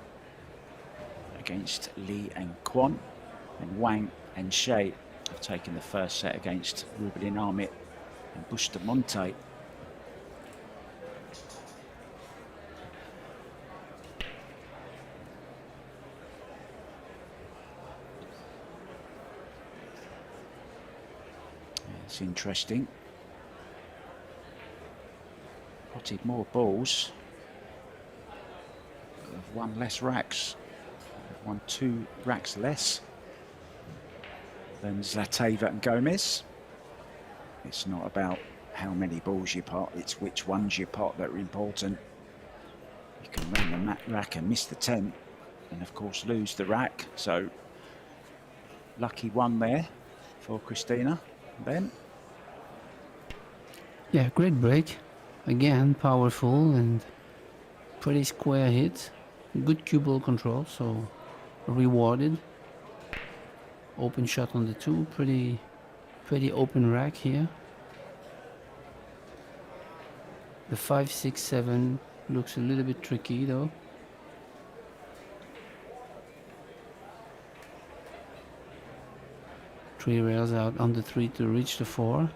against Li and Kwon, and Wang and Shea have taken the first set against Ruben Amit and Bustamante. It's interesting. Potted more balls. Have won less racks. Have won 2 racks less than ZLATEVA and Gomez. It's not about how many balls you pot, it's which ones you pot that are important. You can run the mat rack and miss the 10, and of course lose the rack. So lucky one there for Christina. Ben? Yeah, great break. Again, powerful and pretty square hit. Good cue ball control, so rewarded. Open shot on the 2, pretty open rack here. The 5, 6, 7 looks a little bit tricky though. Three rails out on the 3 to reach the 4.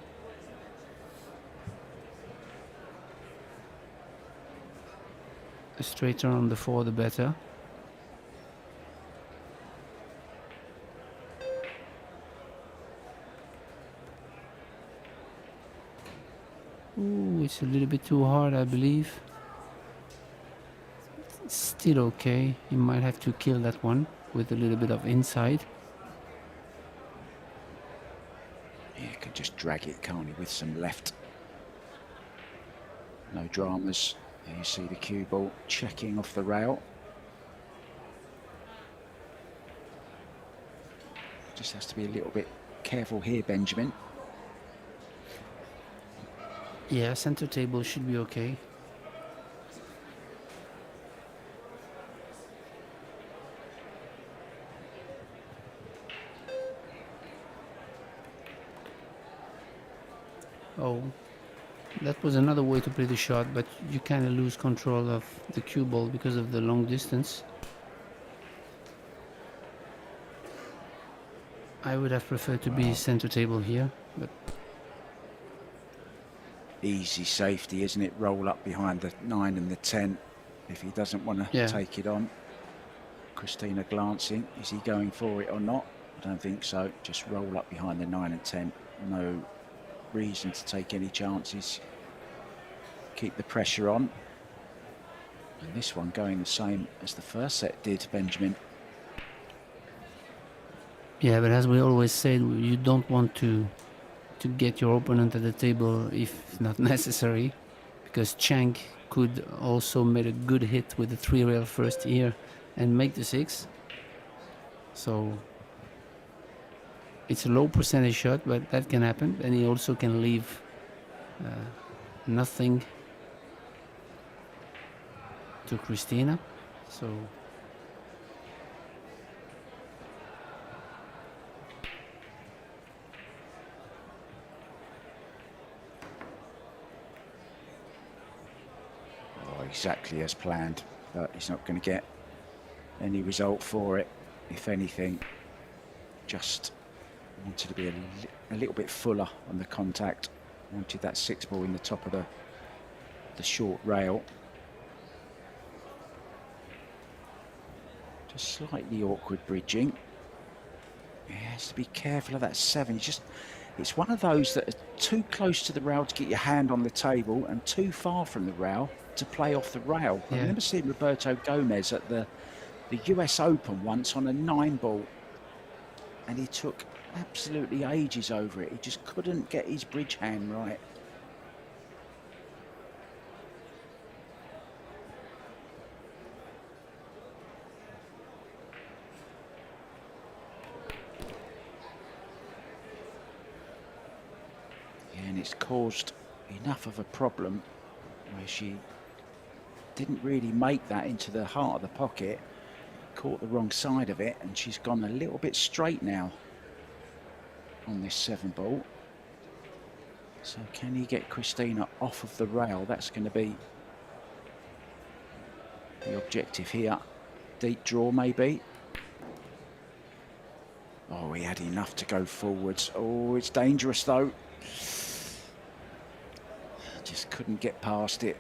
The straighter on the 4, the better. Ooh, it's a little bit too hard, I believe. Still okay. You might have to kill that one with a little bit of inside. Yeah, could just drag it, can't he, with some left. No dramas. There you see the cue ball checking off the rail. Just has to be a little bit careful here, Benjamin. Yeah, center table should be okay. Oh, that was another way to play the shot, but you kind of lose control of the cue ball because of the long distance. I would have preferred to be center table here, but Easy safety, isn't it? Roll up behind the 9 and the 10 if he doesn't want to take it on. Christina glancing. Is he going for it or not? I don't think so. Just roll up behind the 9 and 10. No reason to take any chances. Keep the pressure on. And this one going the same as the first set did, Benjamin. yeah, but as we always said, you don't want to get your opponent at the table if not necessary, because CHANG could also make a good hit with the 3 rail first here and make the 6. So it's a low percentage shot, but that can happen. And he also can leave nothing to Christina. So exactly as planned, but he's not going to get any result for it. If anything, just wanted to be a little bit fuller on the contact. Wanted that 6 ball in the top of the short rail. Just slightly awkward bridging. He has to be careful of that 7. It's one of those that are too close to the rail to get your hand on the table and too far from the rail to play off the rail. Yeah. I remember seeing Roberto Gomez at the US Open once on a 9 ball, and he took absolutely ages over it. He just couldn't get his bridge hand right. Yeah, and it's caused enough of a problem where she didn't really make that into the heart of the pocket, caught the wrong side of it, and she's gone a little bit straight now on this 7 ball. So can he get Christina off of the rail? That's going to be the objective here. Deep draw maybe. Oh, he had enough to go forwards. Oh, it's dangerous though. Just couldn't get past it.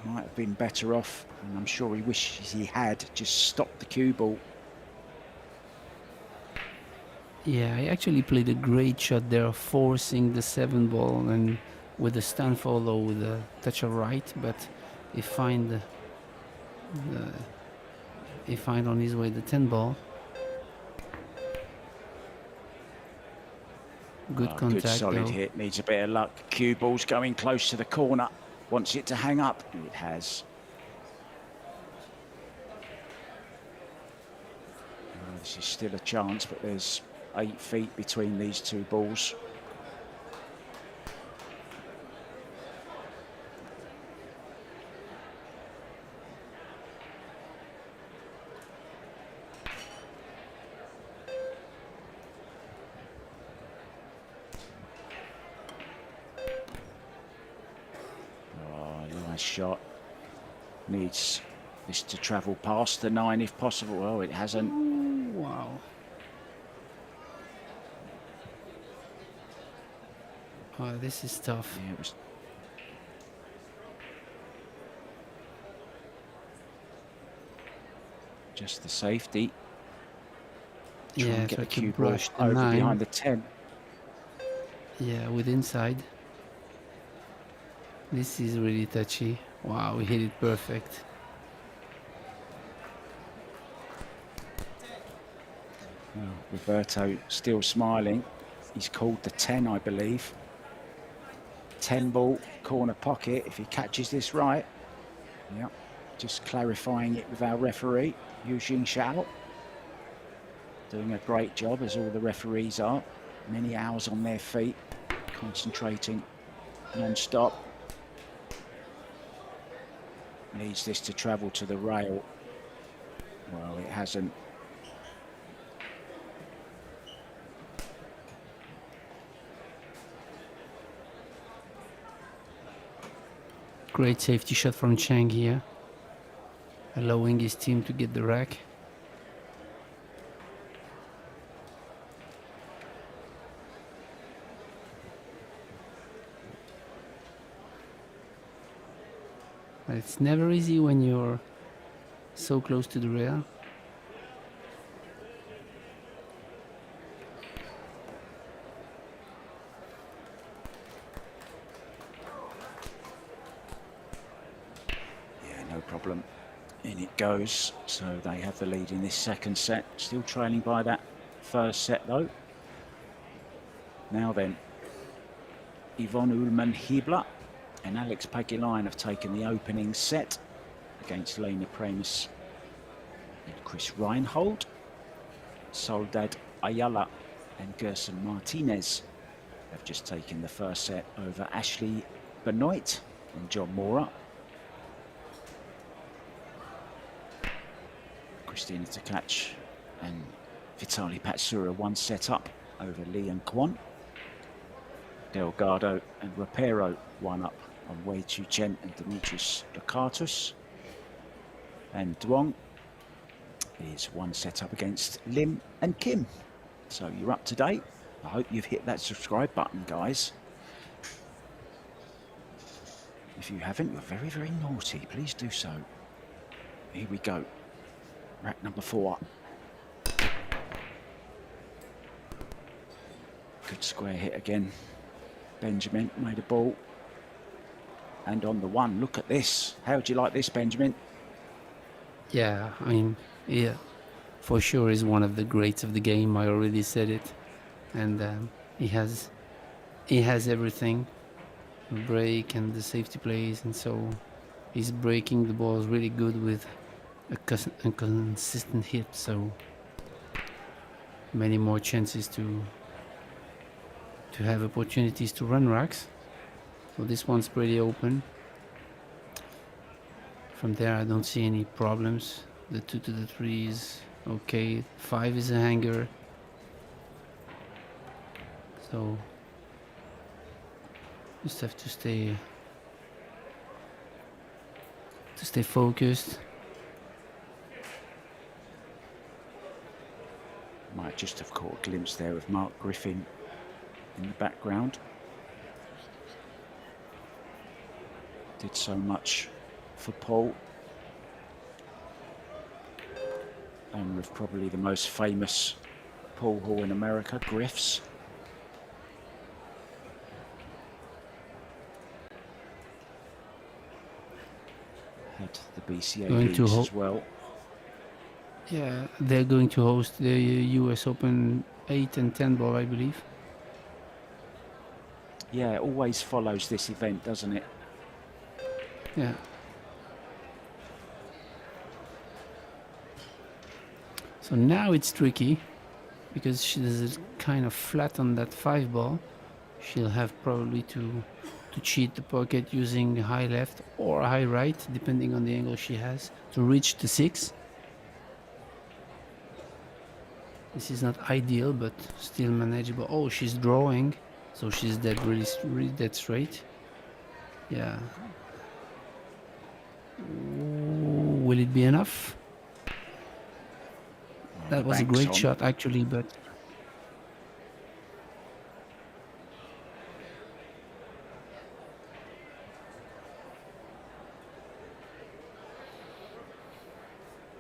Might have been better off, and I'm sure he wishes he had just stopped the cue ball. yeah, I actually played a great shot there, forcing the 7 ball and with a stand follow with a touch of right, but he find on his way the 10 ball. Good contact. Good solid though. hit, needs a bit of luck. Cue ball's going close to the corner. Wants it to hang up, and it has. This is still a chance, but there's 8 feet between these 2 balls. Nice shot. Needs this to travel past the 9 if possible. Oh, it hasn't. Ooh, wow. Oh, this is tough. Yeah, it was. Just the safety. Try Yeah, and get so the I could cue ball brush the over 9. behind the 10. Yeah, with inside. This is really touchy. Wow, we hit it perfect. Oh, Roberto still smiling. He's called the 10, I believe. 10 ball, corner pocket, if he catches this right. Yeah, just clarifying it with our referee, Yujing Xiao. Doing a great job, as all the referees are. Many hours on their feet, concentrating non-stop. Needs this to travel to the rail. Well, it hasn't. Great safety shot from Chang here, allowing his team to get the rack. But it's never easy when you're so close to the rail. Yeah, no problem. In it goes. So they have the lead in this second set. Still trailing by that first set though. Now then, Yvonne Ullmann-Hiebler and Alex Pagiline have taken the opening set against Lena Premis and Chris Reinhold. Soledad Ayala and Gerson Martinez have just taken the first set over Ashley Benoit and John Mora. Christina Tkach and Vitali Patsura 1 set up over Lee and Kwon. Delgado and Rapero 1 up on Wei Chu Chen and Demetrius Locatus. And Duong is 1 set up against Lim and Kim. So you're up to date. I hope you've hit that subscribe button, guys. If you haven't, you're very, very naughty. Please do so. Here we go. Rack number 4. Good square hit again. Benjamin made a ball. And on the 1, look at this. How do you like this, Benjamin? Yeah, I mean, yeah, for sure is one of the greats of the game. I already said it, and he has everything, the break and the safety plays, and so he's breaking the balls really good with a consistent hit. So many more chances to have opportunities to run racks. So this one's pretty open. From there, I don't see any problems. The 2 to the 3 is okay. 5 is a hanger. So just have to stay focused. Might just have caught a glimpse there of Mark Griffin in the background. Did so much for Paul. Owner of probably the most famous pool hall in America, Griff's. Had the BCA Going to leagues as well. Yeah, they're going to host the US Open 8 and 10 ball, I believe. Yeah, it always follows this event, doesn't it? Yeah. So now it's tricky because she does it kind of flat on that 5 ball. She'll have probably to cheat the pocket using high left or high right, depending on the angle she has, to reach the 6. This is not ideal, but still manageable. Oh, she's drawing, so she's dead, really dead straight. Yeah. Ooh, will it be enough? That was a great shot, actually, but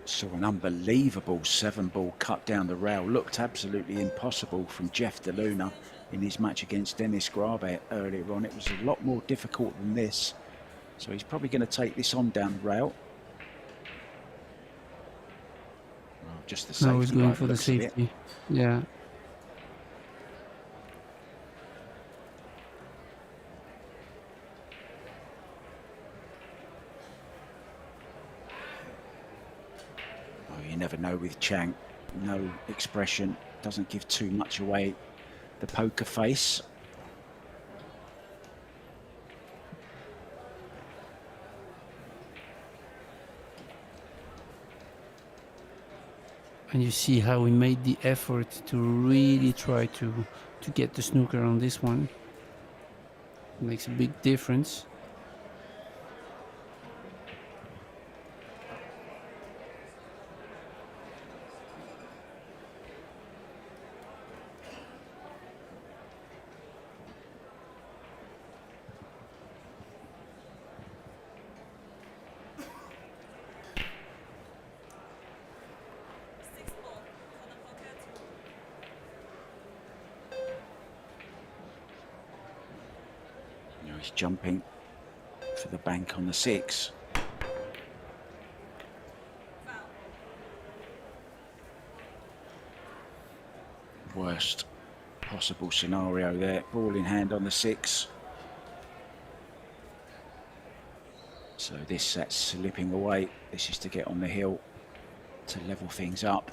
saw an unbelievable 7-ball cut down the rail. Looked absolutely impossible from Jeff DeLuna in his match against Dennis Grabe earlier on. It was a lot more difficult than this. So he's probably going to take this on down the rail. Well, just the safety. no, he's going for the safety. Yeah. You never know with Chang. No expression, doesn't give too much away. The poker face. And you see how he made the effort to really try to get the snooker on this one. It makes a big difference. He's jumping for the bank on the 6. Worst possible scenario there. Ball in hand on the 6. So this set's slipping away. This is to get on the hill to level things up.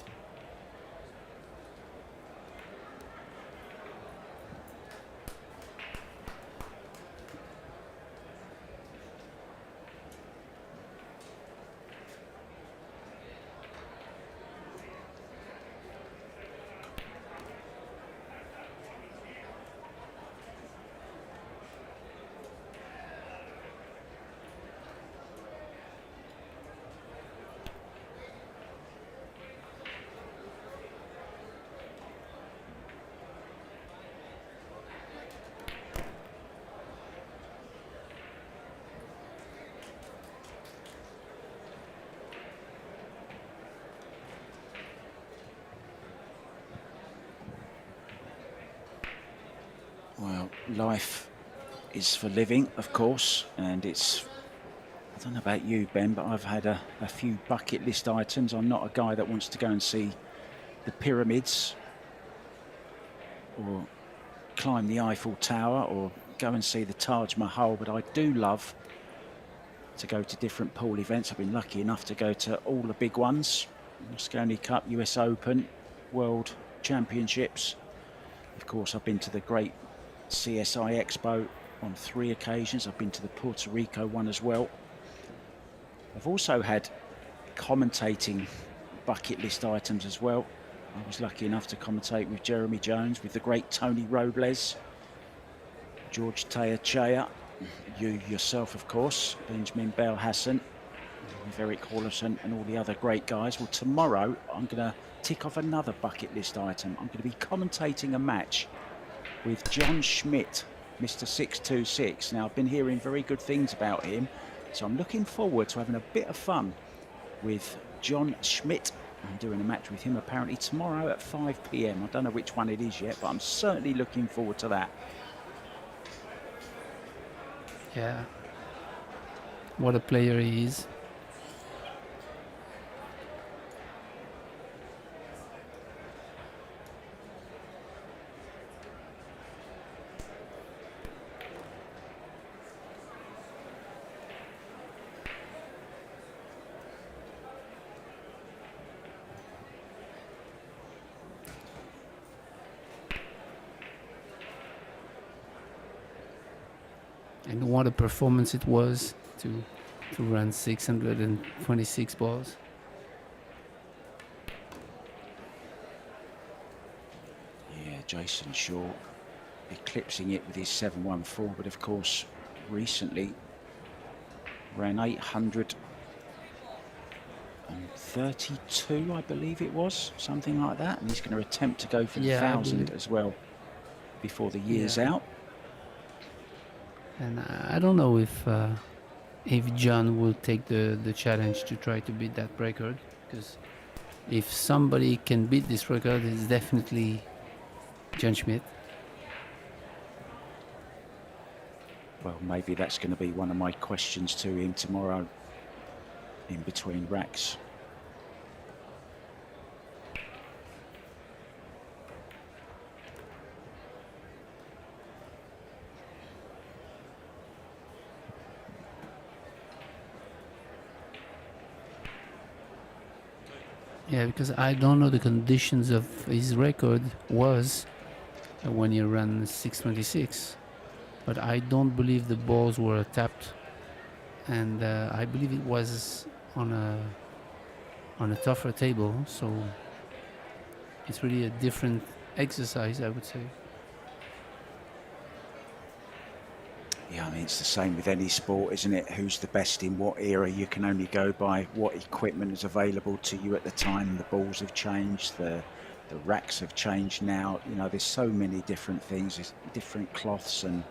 life is for living, of course, and it's, I don't know about you, Ben, but I've had a few bucket list items. I'm not a guy that wants to go and see the pyramids or climb the Eiffel Tower or go and see the Taj Mahal, but I do love to go to different pool events. I've been lucky enough to go to all the big ones: Mosconi Cup, US Open, World Championships. Of course, I've been to the great CSI Expo on 3 occasions. I've been to the Puerto Rico one as well. I've also had commentating bucket list items as well. I was lucky enough to commentate with Jeremy Jones, with the great Tony Robles, George Teachea, you yourself, of course, Benjamin Bell Hassan, with Eric Hollison and all the other great guys. Well, tomorrow I'm going to tick off another bucket list item. I'm going to be commentating a match with John Schmidt, Mr. 626. Now, I've been hearing very good things about him, so I'm looking forward to having a bit of fun with John Schmidt. I'm doing a match with him apparently tomorrow at 5 p.m. I don't know which one it is yet, but I'm certainly looking forward to that. Yeah. What a player he is. And what a performance it was to run 626 balls. Yeah, Jason Shaw eclipsing it with his 714, but of course recently ran 832, I believe it was, something like that, and he's going to attempt to go for the 1,000 as well before the year's out. And I don't know if John will take the challenge to try to beat that record, because if somebody can beat this record, it's definitely John Schmidt. Well, maybe that's going to be one of my questions to him tomorrow in between racks. Yeah, because I don't know the conditions of his record was when he ran 626, but I don't believe the balls were tapped, and I believe it was on a tougher table, so it's really a different exercise, I would say. Yeah, I mean, it's the same with any sport, isn't it? Who's the best in what era? You can only go by what equipment is available to you at the time. The balls have changed, the racks have changed now. You know, there's so many different things, there's different cloths, and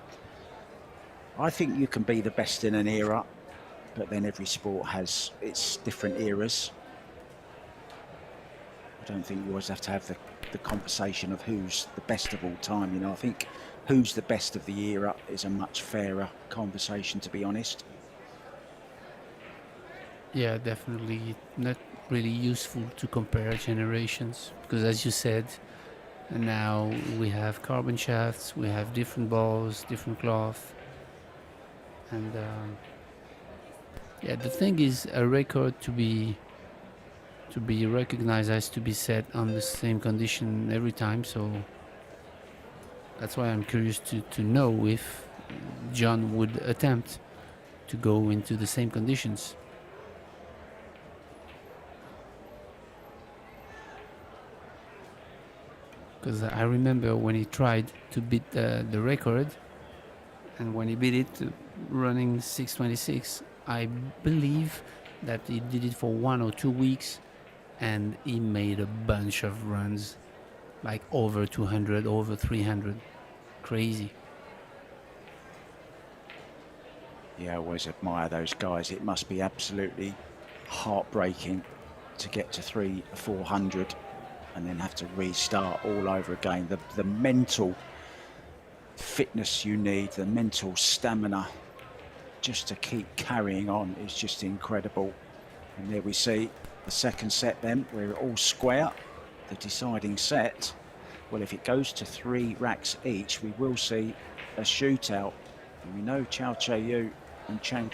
I think you can be the best in an era, but then every sport has its different eras. I don't think you always have to have the conversation of who's the best of all time. You know, I think who's the best of the era is a much fairer conversation, to be honest. Yeah, definitely not really useful to compare generations, because as you said, now we have carbon shafts, we have different balls, different cloth, and yeah, the thing is, a record to be recognized has to be set on the same condition every time, so that's why I'm curious to know if John would attempt to go into the same conditions. Because I remember when he tried to beat the record, and when he beat it running 626, I believe that he did it for 1 or 2 weeks, and he made a bunch of runs, like over 200, over 300. Crazy. Yeah, I always admire those guys. It must be absolutely heartbreaking to get to 300-400 and then have to restart all over again. The mental fitness you need, the mental stamina just to keep carrying on is just incredible. And there we see the second set then, we're all square, the deciding set. Well, if it goes to 3 racks each, we will see a shootout. And we know CHOU and CHANG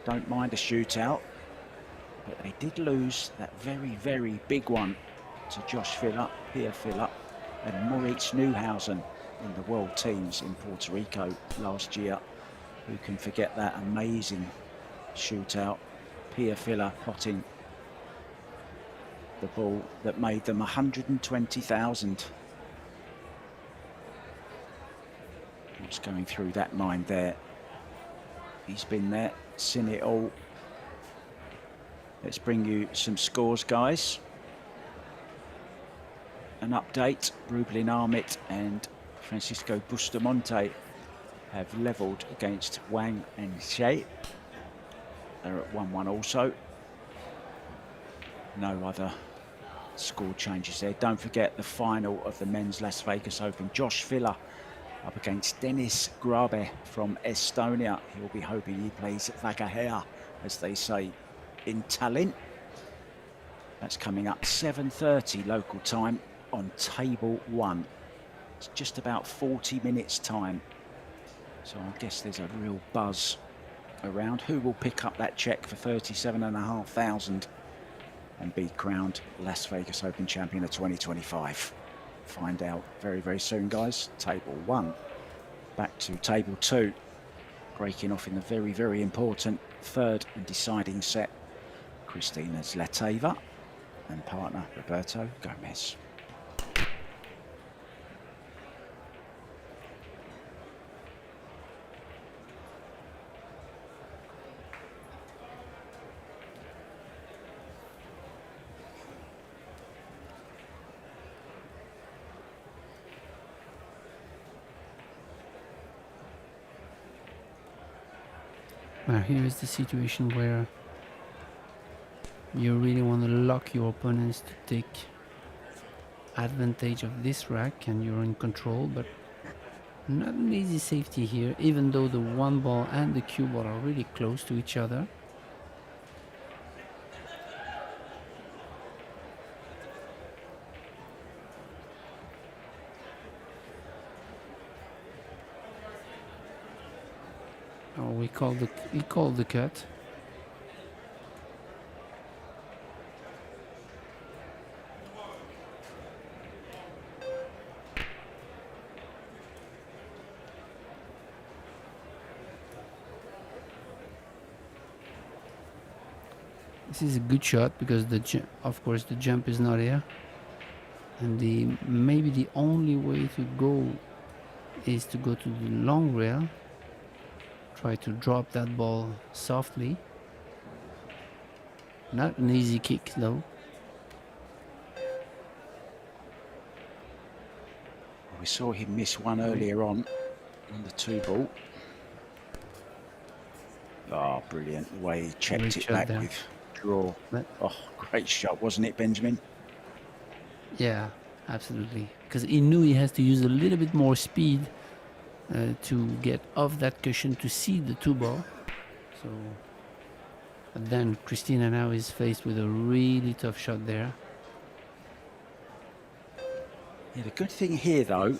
don't mind a shootout, but they did lose that very, very big one to Josh Filler, Pierre Filler, and Moritz Neuhausen in the world teams in Puerto Rico last year. Who can forget that amazing shootout? Pierre Filler potting the ball that made them 120,000. What's going through that mind there? He's been there, seen it all. Let's bring you some scores, guys. An update, Rublin Armit and Francisco Bustamante have levelled against Wang and Xie. They're at 1-1 also. No other score changes there. Don't forget the final of the men's Las Vegas Open. Josh Filler up against Dennis Grabe from Estonia. He'll be hoping he plays Vagahea, as they say in Tallinn. That's coming up 7:30 local time on table 1. It's just about 40 minutes time. So I guess there's a real buzz around. Who will pick up that check for 37,500 and be crowned Las Vegas Open champion of 2025? Find out very, very soon, guys. Table 1. Back to table 2. Breaking off in the very, very important third and deciding set. Kristina ZLATEVA and partner Roberto Gomez. Now here is the situation where you really want to lock your opponents to take advantage of this rack, and you're in control, but not an easy safety here, even though the 1 ball and the cue ball are really close to each other. Oh, he called the cut. This is a good shot because of course the jump is not here, and maybe the only way to go is to go to the long rail. Try to drop that ball softly. Not an easy kick though. We saw him miss one earlier on the 2 ball. Oh, brilliant. The way he checked Great it shot back there. with draw. Oh, great shot, wasn't it, Benjamin? Yeah, absolutely. Because he knew he has to use a little bit more speed to get off that cushion to see the 2 ball. So, but then Kristina now is faced with a really tough shot there. Yeah, the good thing here, though,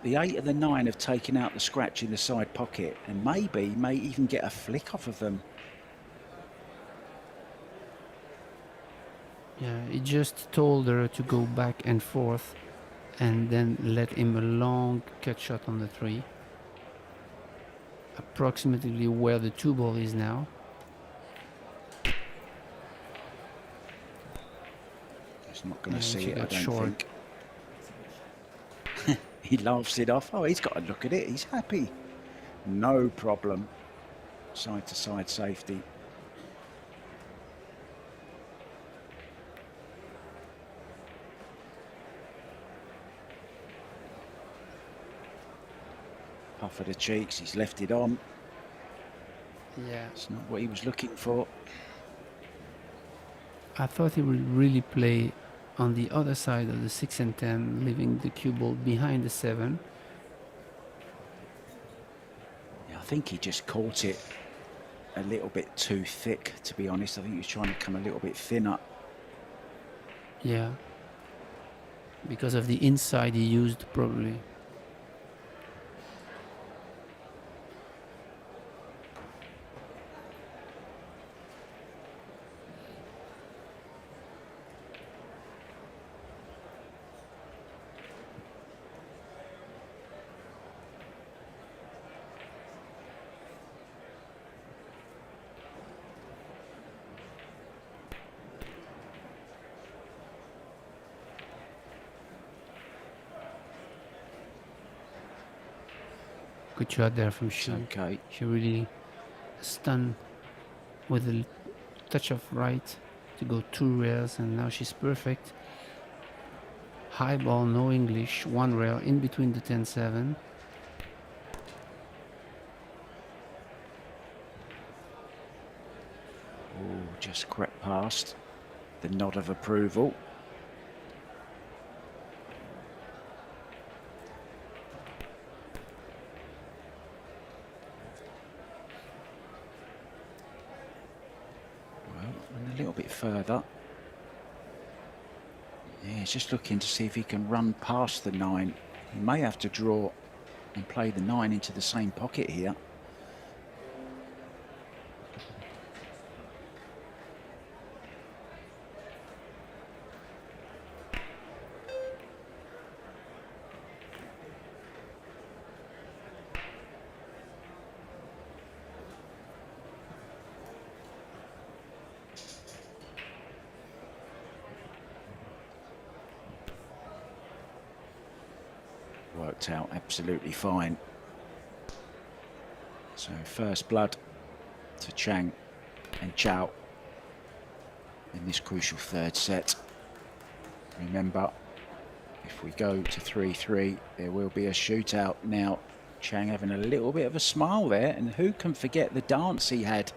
the 8 and the 9 have taken out the scratch in the side pocket, and may even get a flick off of them. Yeah, he just told her to go back and forth and then let him a long cut shot on the 3. Approximately where the 2 ball is now. He's not going to Yeah, see she it, I got don't short. think. He laughs it off. Oh, he's got a look at it. He's happy. No problem. Side to side safety. Puff of the cheeks. He's left it on. Yeah. It's not what he was looking for. I thought he would really play on the other side of the 6 and 10, leaving the cue ball behind the 7, think he just caught it a little bit too thick, to be honest. I think he was trying to come a little bit thinner. Yeah. Because of the inside he used, probably. Good shot there from CHOU. Okay. She really stunned with a touch of right to go 2 rails, and now she's perfect. High ball, no English, 1 rail in between the 10-7. Oh, just crept past. The nod of approval. Well, and a little bit further. Yeah, he's just looking to see if he can run past the 9. He may have to draw and play the 9 into the same pocket here. Worked out absolutely fine. So first blood to CHANG and CHOU in this crucial 3rd set. Remember, if we go to 3-3, there will be a shootout. Now, CHANG having a little bit of a smile there, and who can forget the dance he had?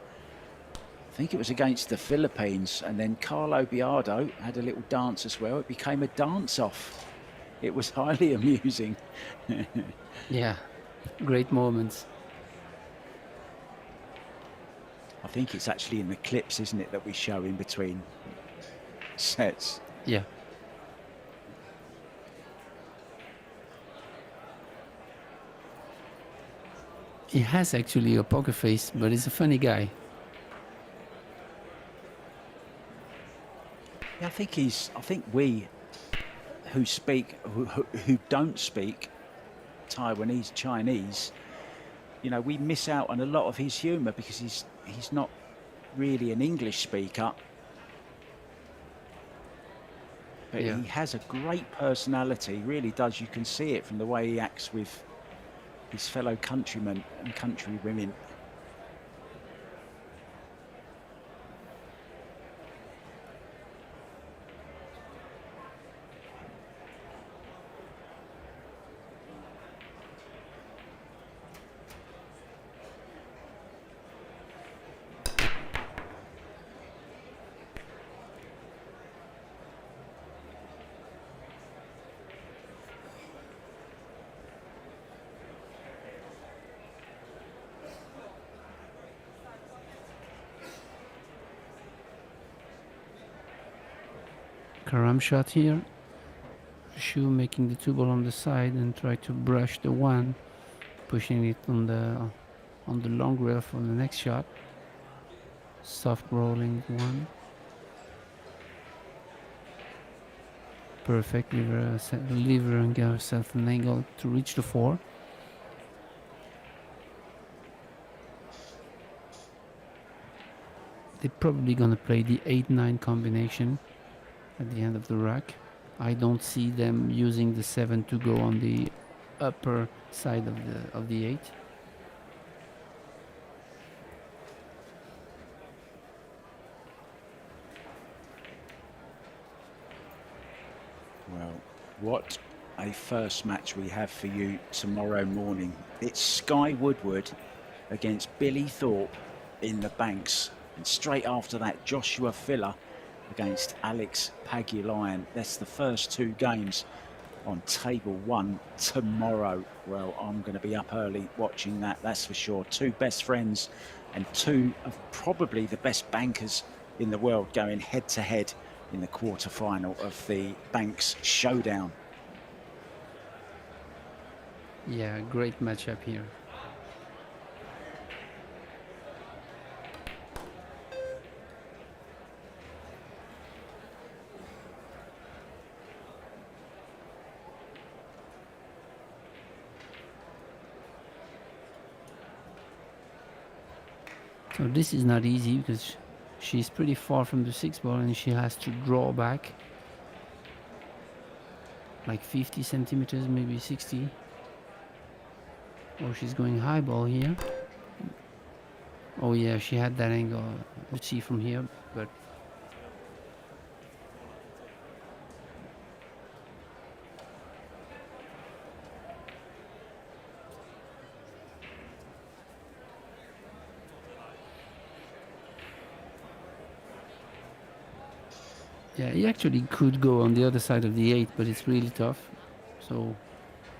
I think it was against the Philippines, and then Carlo Biardo had a little dance as well. It became a dance-off. It was highly amusing. Yeah, great moments. I think it's actually in the clips, isn't it, that we show in between sets. Yeah. He has actually a poker face, but he's a funny guy. Yeah, I think we who speak, who don't speak Taiwanese, Chinese, you know, we miss out on a lot of his humour because he's not really an English speaker. But Yeah. he has a great personality, really does. You can see it from the way he acts with his fellow countrymen and countrywomen. Karam shot here. CHOU making the 2 ball on the side and try to brush the 1, pushing it on the long rail for the next shot. Soft rolling 1. Perfect, delivering herself an angle to reach the 4. They're probably gonna play the 8-9 combination at the end of the rack. I don't see them using the 7 to go on the upper side of the 8. Well, what a first match we have for you tomorrow morning. It's Sky Woodward against Billy Thorpe in the Banks. And straight after that, Joshua Filler against Alex Pagulayan. That's the first 2 games on table 1 tomorrow. Well, I'm going to be up early watching that, that's for sure. Two best friends and two of probably the best bankers in the world going head to head in the quarterfinal of the Banks Showdown. Yeah, great matchup here. So this is not easy because she's pretty far from the 6-ball and she has to draw back like 50 centimeters, maybe 60. Or she's going high ball here. Oh yeah, she had that angle, you see from here, but yeah, he actually could go on the other side of the 8, but it's really tough. So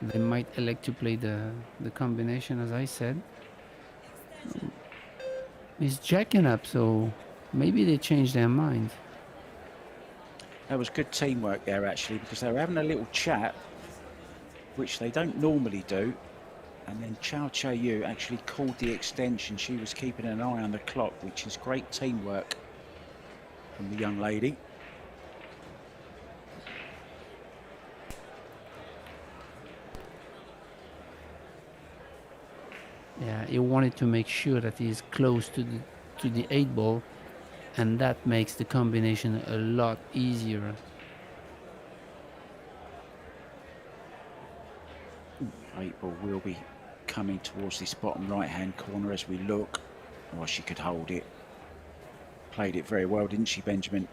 they might elect to play the combination, as I said. He's jacking up, so maybe they changed their mind. That was good teamwork there, actually, because they were having a little chat, which they don't normally do. And then CHOU actually called the extension. She was keeping an eye on the clock, which is great teamwork from the young lady. Yeah, he wanted to make sure that he's close to the 8-ball, and that makes the combination a lot easier. 8-ball will be coming towards this bottom right-hand corner as we look. Oh, she could hold it. Played it very well, didn't she, Benjamin?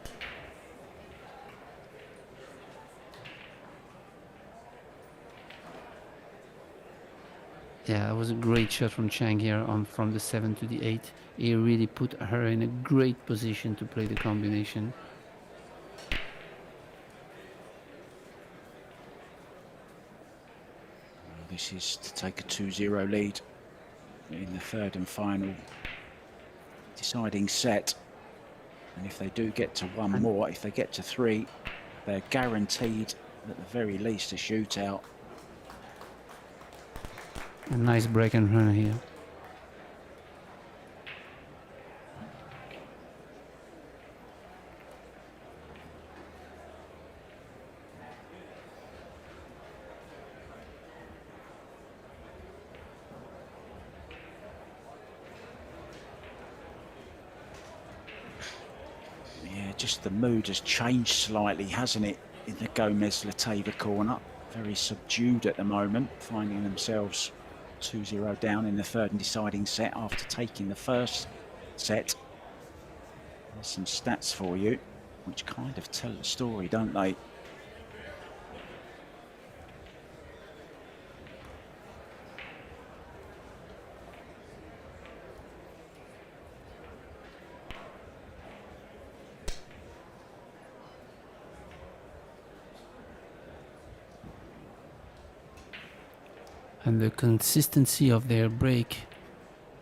Yeah, that was a great shot from Chang here from the 7 to the 8. He really put her in a great position to play the combination. This is to take a 2-0 lead in the third and final deciding set. And if they do get to one more, if they get to 3, they're guaranteed at the very least a shootout. A nice break and run here. Yeah, just the mood has changed slightly, hasn't it, in the Gomez-ZLATEVA corner. Very subdued at the moment, finding themselves 2-0 down in the third and deciding set after taking the first set. There's some stats for you, which kind of tell the story, don't they? And the consistency of their break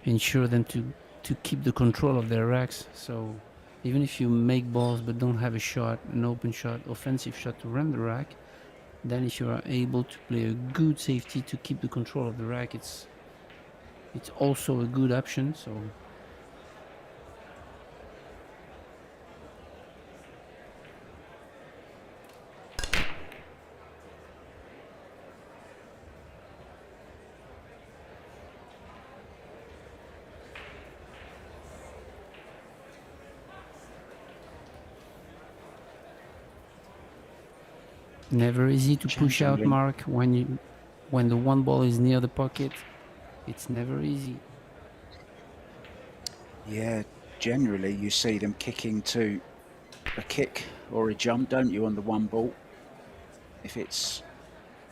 ensure them to keep the control of their racks. So even if you make balls but don't have a shot, an open shot, offensive shot to run the rack, then if you are able to play a good safety to keep the control of the rack, it's also a good option. So never easy to push out, Mark, when the 1 ball is near the pocket. It's never easy. Yeah, generally you see them kicking to a kick or a jump, don't you, on the 1 ball? If it's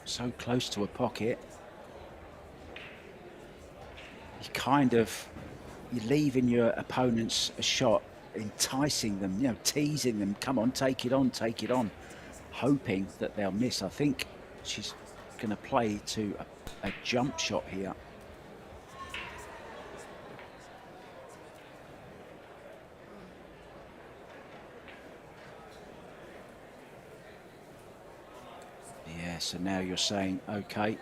so close to a pocket, you're leaving your opponents a shot, enticing them, teasing them, come on, take it on, hoping that they'll miss. I think She's going to play to a jump shot here. Yeah, so now you're saying, okay,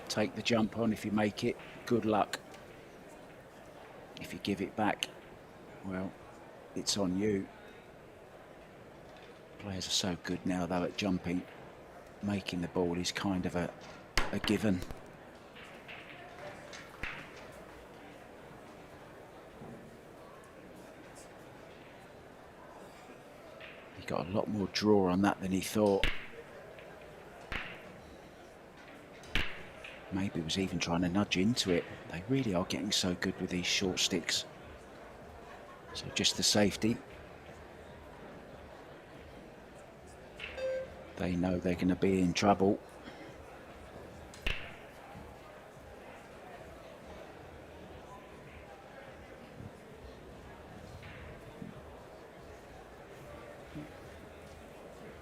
take the jump on. If you make it, good luck. If you give it back, well, it's on you. Players are so good now, though, at jumping. Making the ball is kind of a given. He got a lot more draw on that than he thought. Maybe was even trying to nudge into it. They really are getting so good with these short sticks. So just the safety. They know they're going to be in trouble.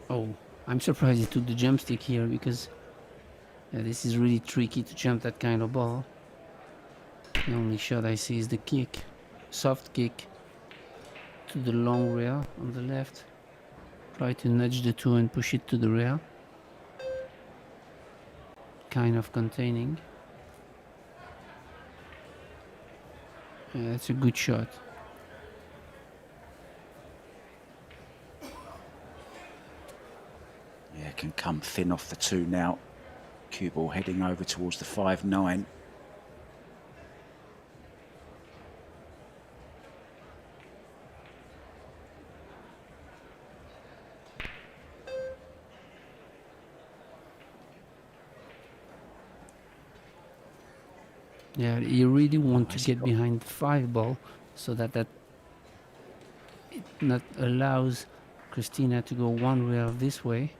Oh, I'm surprised he took the jump stick here, because this is really tricky to jump that kind of ball. The only shot I see is the kick, soft kick to the long rail on the left. Try to nudge the two and push it to the rail. Kind of containing. Yeah, that's a good shot. Yeah, can come thin off the two now. Cue ball heading over towards the 5-9. Yeah, you really want to has he get got- behind the 5 ball so that it not allows Christina to go one rail this way.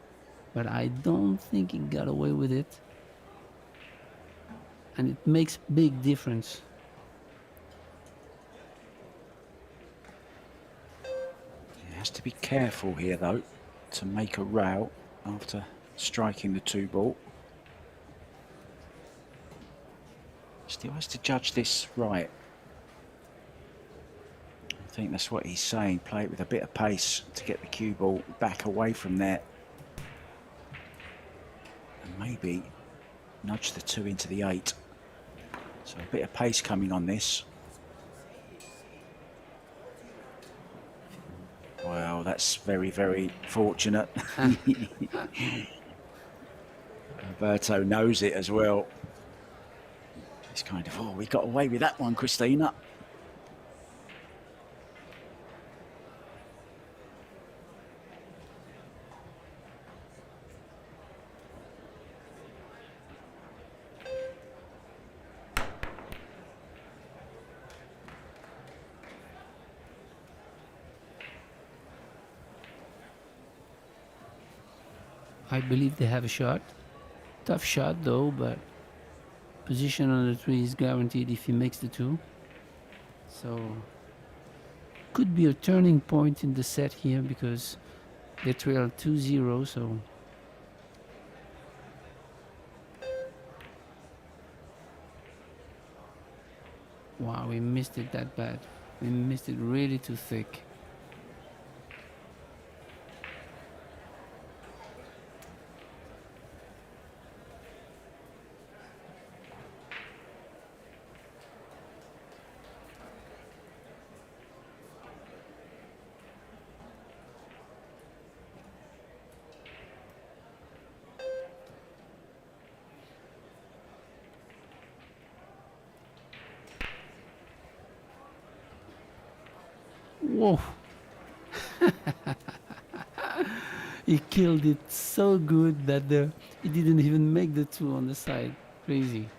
But I don't think he got away with it. And it makes big difference. He has to be careful here, though, to make a rail after striking the 2 ball. Still has to judge this right. I think that's what he's saying. Play it with a bit of pace to get the cue ball back away from there. And maybe nudge the 2 into the 8. So a bit of pace coming on this. Well, that's very, very fortunate. Alberto knows it as well. He's kind of, oh, we got away with that one, Christina. I believe they have a shot. Tough shot though, but position on the 3 is guaranteed if he makes the 2. So could be a turning point in the set here, because they trail 2-0, so wow, we missed it that bad. We missed it really too thick. Whoa! He killed it so good that he didn't even make the 2 on the side. Crazy.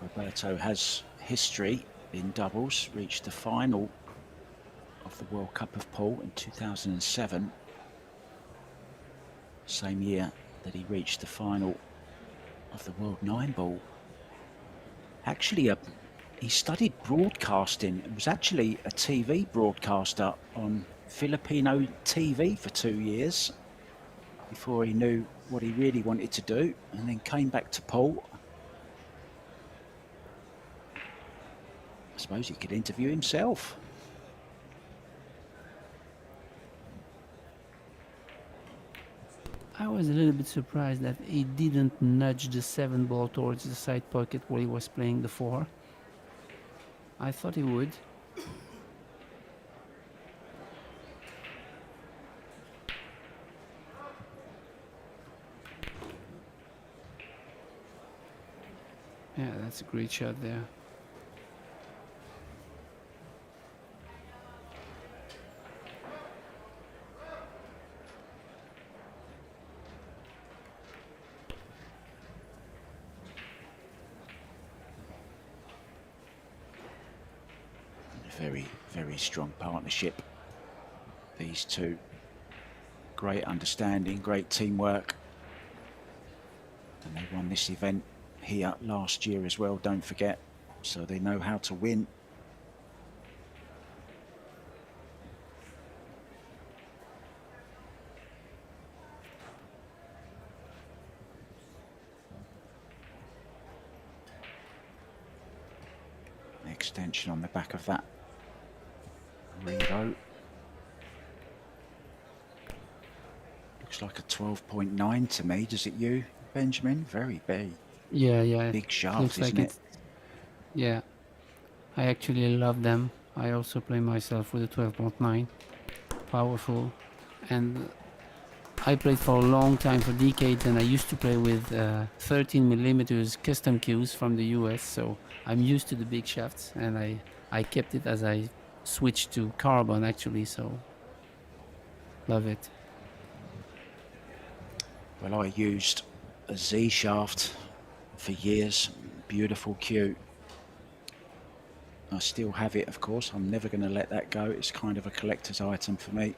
Roberto has history in doubles, reached the final of the World Cup of Pool in 2007. Same year that he reached the final of the World 9 Ball. Actually, he studied broadcasting and was actually a TV broadcaster on Filipino TV for 2 years before he knew what he really wanted to do, and then came back to pool. I suppose he could interview himself. I was a little bit surprised that he didn't nudge the 7 ball towards the side pocket where he was playing the 4. I thought he would. Yeah, that's a great shot there. Very, very strong partnership. These two. Great understanding, great teamwork. And they won this event here last year as well, don't forget. So they know how to win. Extension on the back of that Revo. Looks like a 12.9 to me, does it you, Benjamin? Very big. Yeah. Big shaft, Looks like isn't it? Yeah. I actually love them. I also play myself with a 12.9. Powerful. And I played for a long time, for decades, and I used to play with 13 millimeters custom cues from the US, so I'm used to the big shafts, and I kept it as I switched to carbon actually, so love it. Well, I used a Z shaft for years. Beautiful cue. I still have it, of course. I'm never going to let that go. It's kind of a collector's item for me.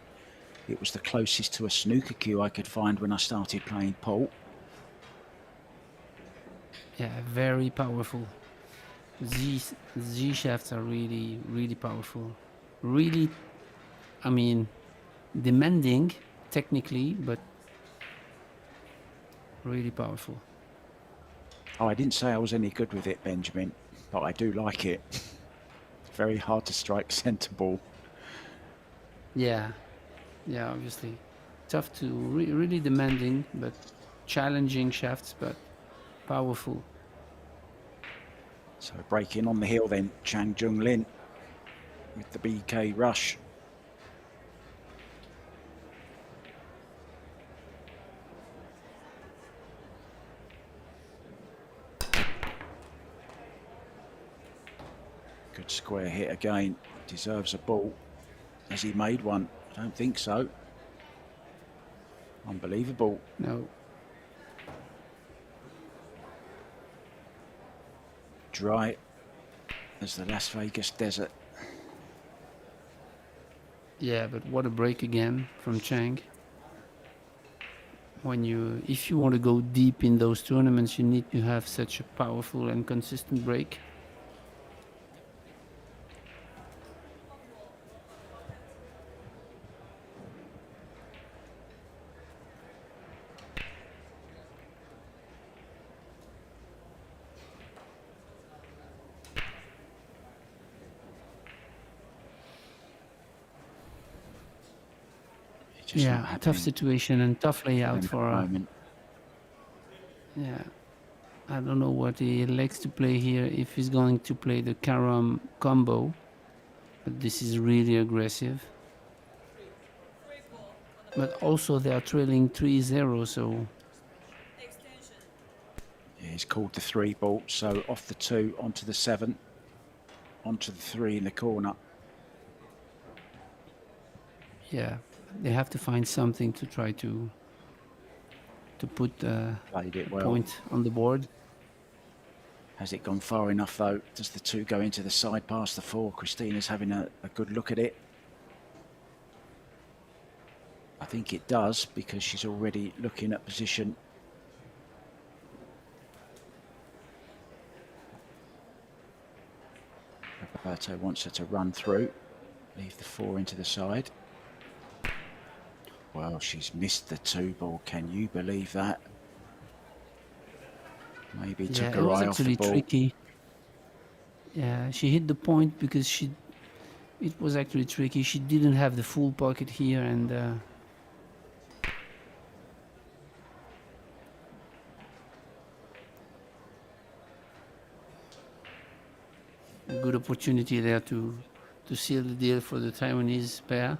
It was the closest to a snooker cue I could find when I started playing pool. Yeah, very powerful. Z shafts are really, really powerful. Really, I mean, demanding technically, but really powerful. Oh, I didn't say I was any good with it, Benjamin, but I do like it. Very hard to strike centre ball. Yeah, obviously. Tough to, really demanding, but challenging shafts, but powerful. So breaking on the hill then, Chang Jung-Lin with the BK rush. Good square hit again. Deserves a ball. Has he made one? I don't think so. Unbelievable. No. Dry as the Las Vegas desert. Yeah, but what a break again from Chang. If you want to go deep in those tournaments, you need to have such a powerful and consistent break. Just not Yeah, tough happening situation and tough layout at the for moment. yeah. I don't know what he likes to play here, if he's going to play the Karam combo, but this is really aggressive. But also they are trailing 3-0, so Yeah, he's called the 3 ball, so off the 2 onto the 7, onto the 3 in the corner. yeah, they have to find something to try to put Played it a well. point on the board. Has it gone far enough though? Does the 2 go into the side past the 4? Christina's having a good look at it. I think it does, because she's already looking at position. Roberto wants her to run through, leave the 4 into the side. Well, she's missed the 2 ball. Can you believe that? Maybe Yeah, took it her was eye off the actually ball. tricky. Yeah, she hit the point because it was actually tricky. She didn't have the full pocket here, and a good opportunity there to seal the deal for the Taiwanese pair.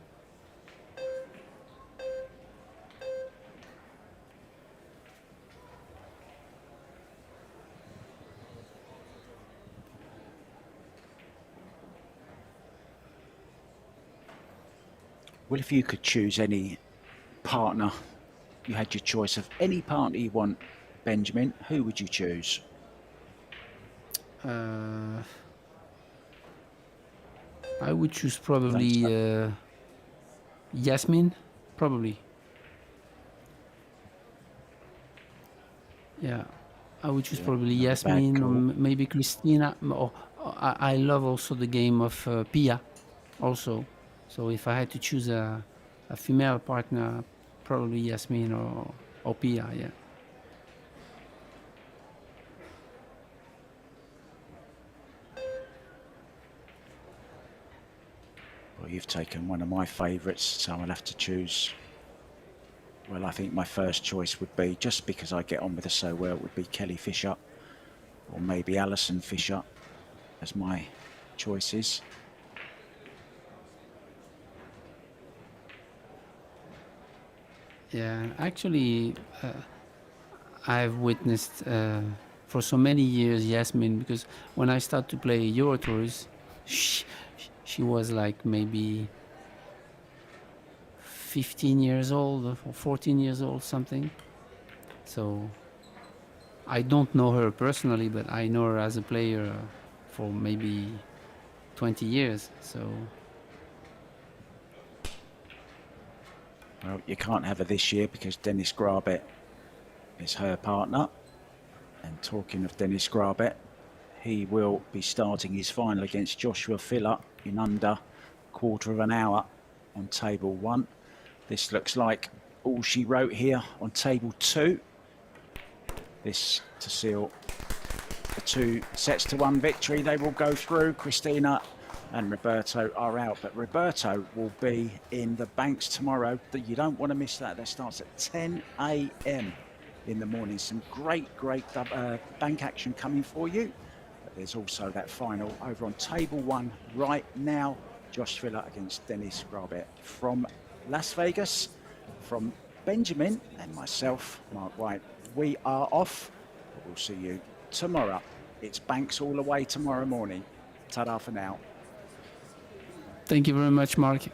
Well, if you could choose any partner, you had your choice of any partner you want, Benjamin, who would you choose? I would choose probably Yasmin, probably. Yeah, I would choose probably not a bad Yasmin or call. maybe Christina. I love also the game of Pia, also. So if I had to choose a female partner, probably Yasmin or Pia. Yeah. Well, you've taken one of my favourites, so I'll have to choose. Well, I think my first choice would be, just because I get on with her so well, would be Kelly Fisher, or maybe Alison Fisher as my choices. Yeah, actually, I've witnessed for so many years Yasmin, because when I started to play Euro Tours, she was like maybe 15 years old or 14 years old, something. So I don't know her personally, but I know her as a player for maybe 20 years. So Well, you can't have her this year because Dennis Grabet is her partner. And talking of Dennis Grabet, he will be starting his final against Joshua Filler in under a quarter of an hour on table 1. This looks like all she wrote here on table 2. This to seal the 2 sets to 1 victory. They will go through. Christina and Roberto are out, but Roberto will be in the banks tomorrow. You don't want to miss that. That starts at 10 a.m. in the morning. Some great bank action coming for you. But there's also that final over on table 1 right now. Josh Filler against Dennis Grabet from Las Vegas. From Benjamin and myself, Mark White, we are off. We'll see you tomorrow. It's banks all the way tomorrow morning. Ta-da for now. thank you very much, Mark.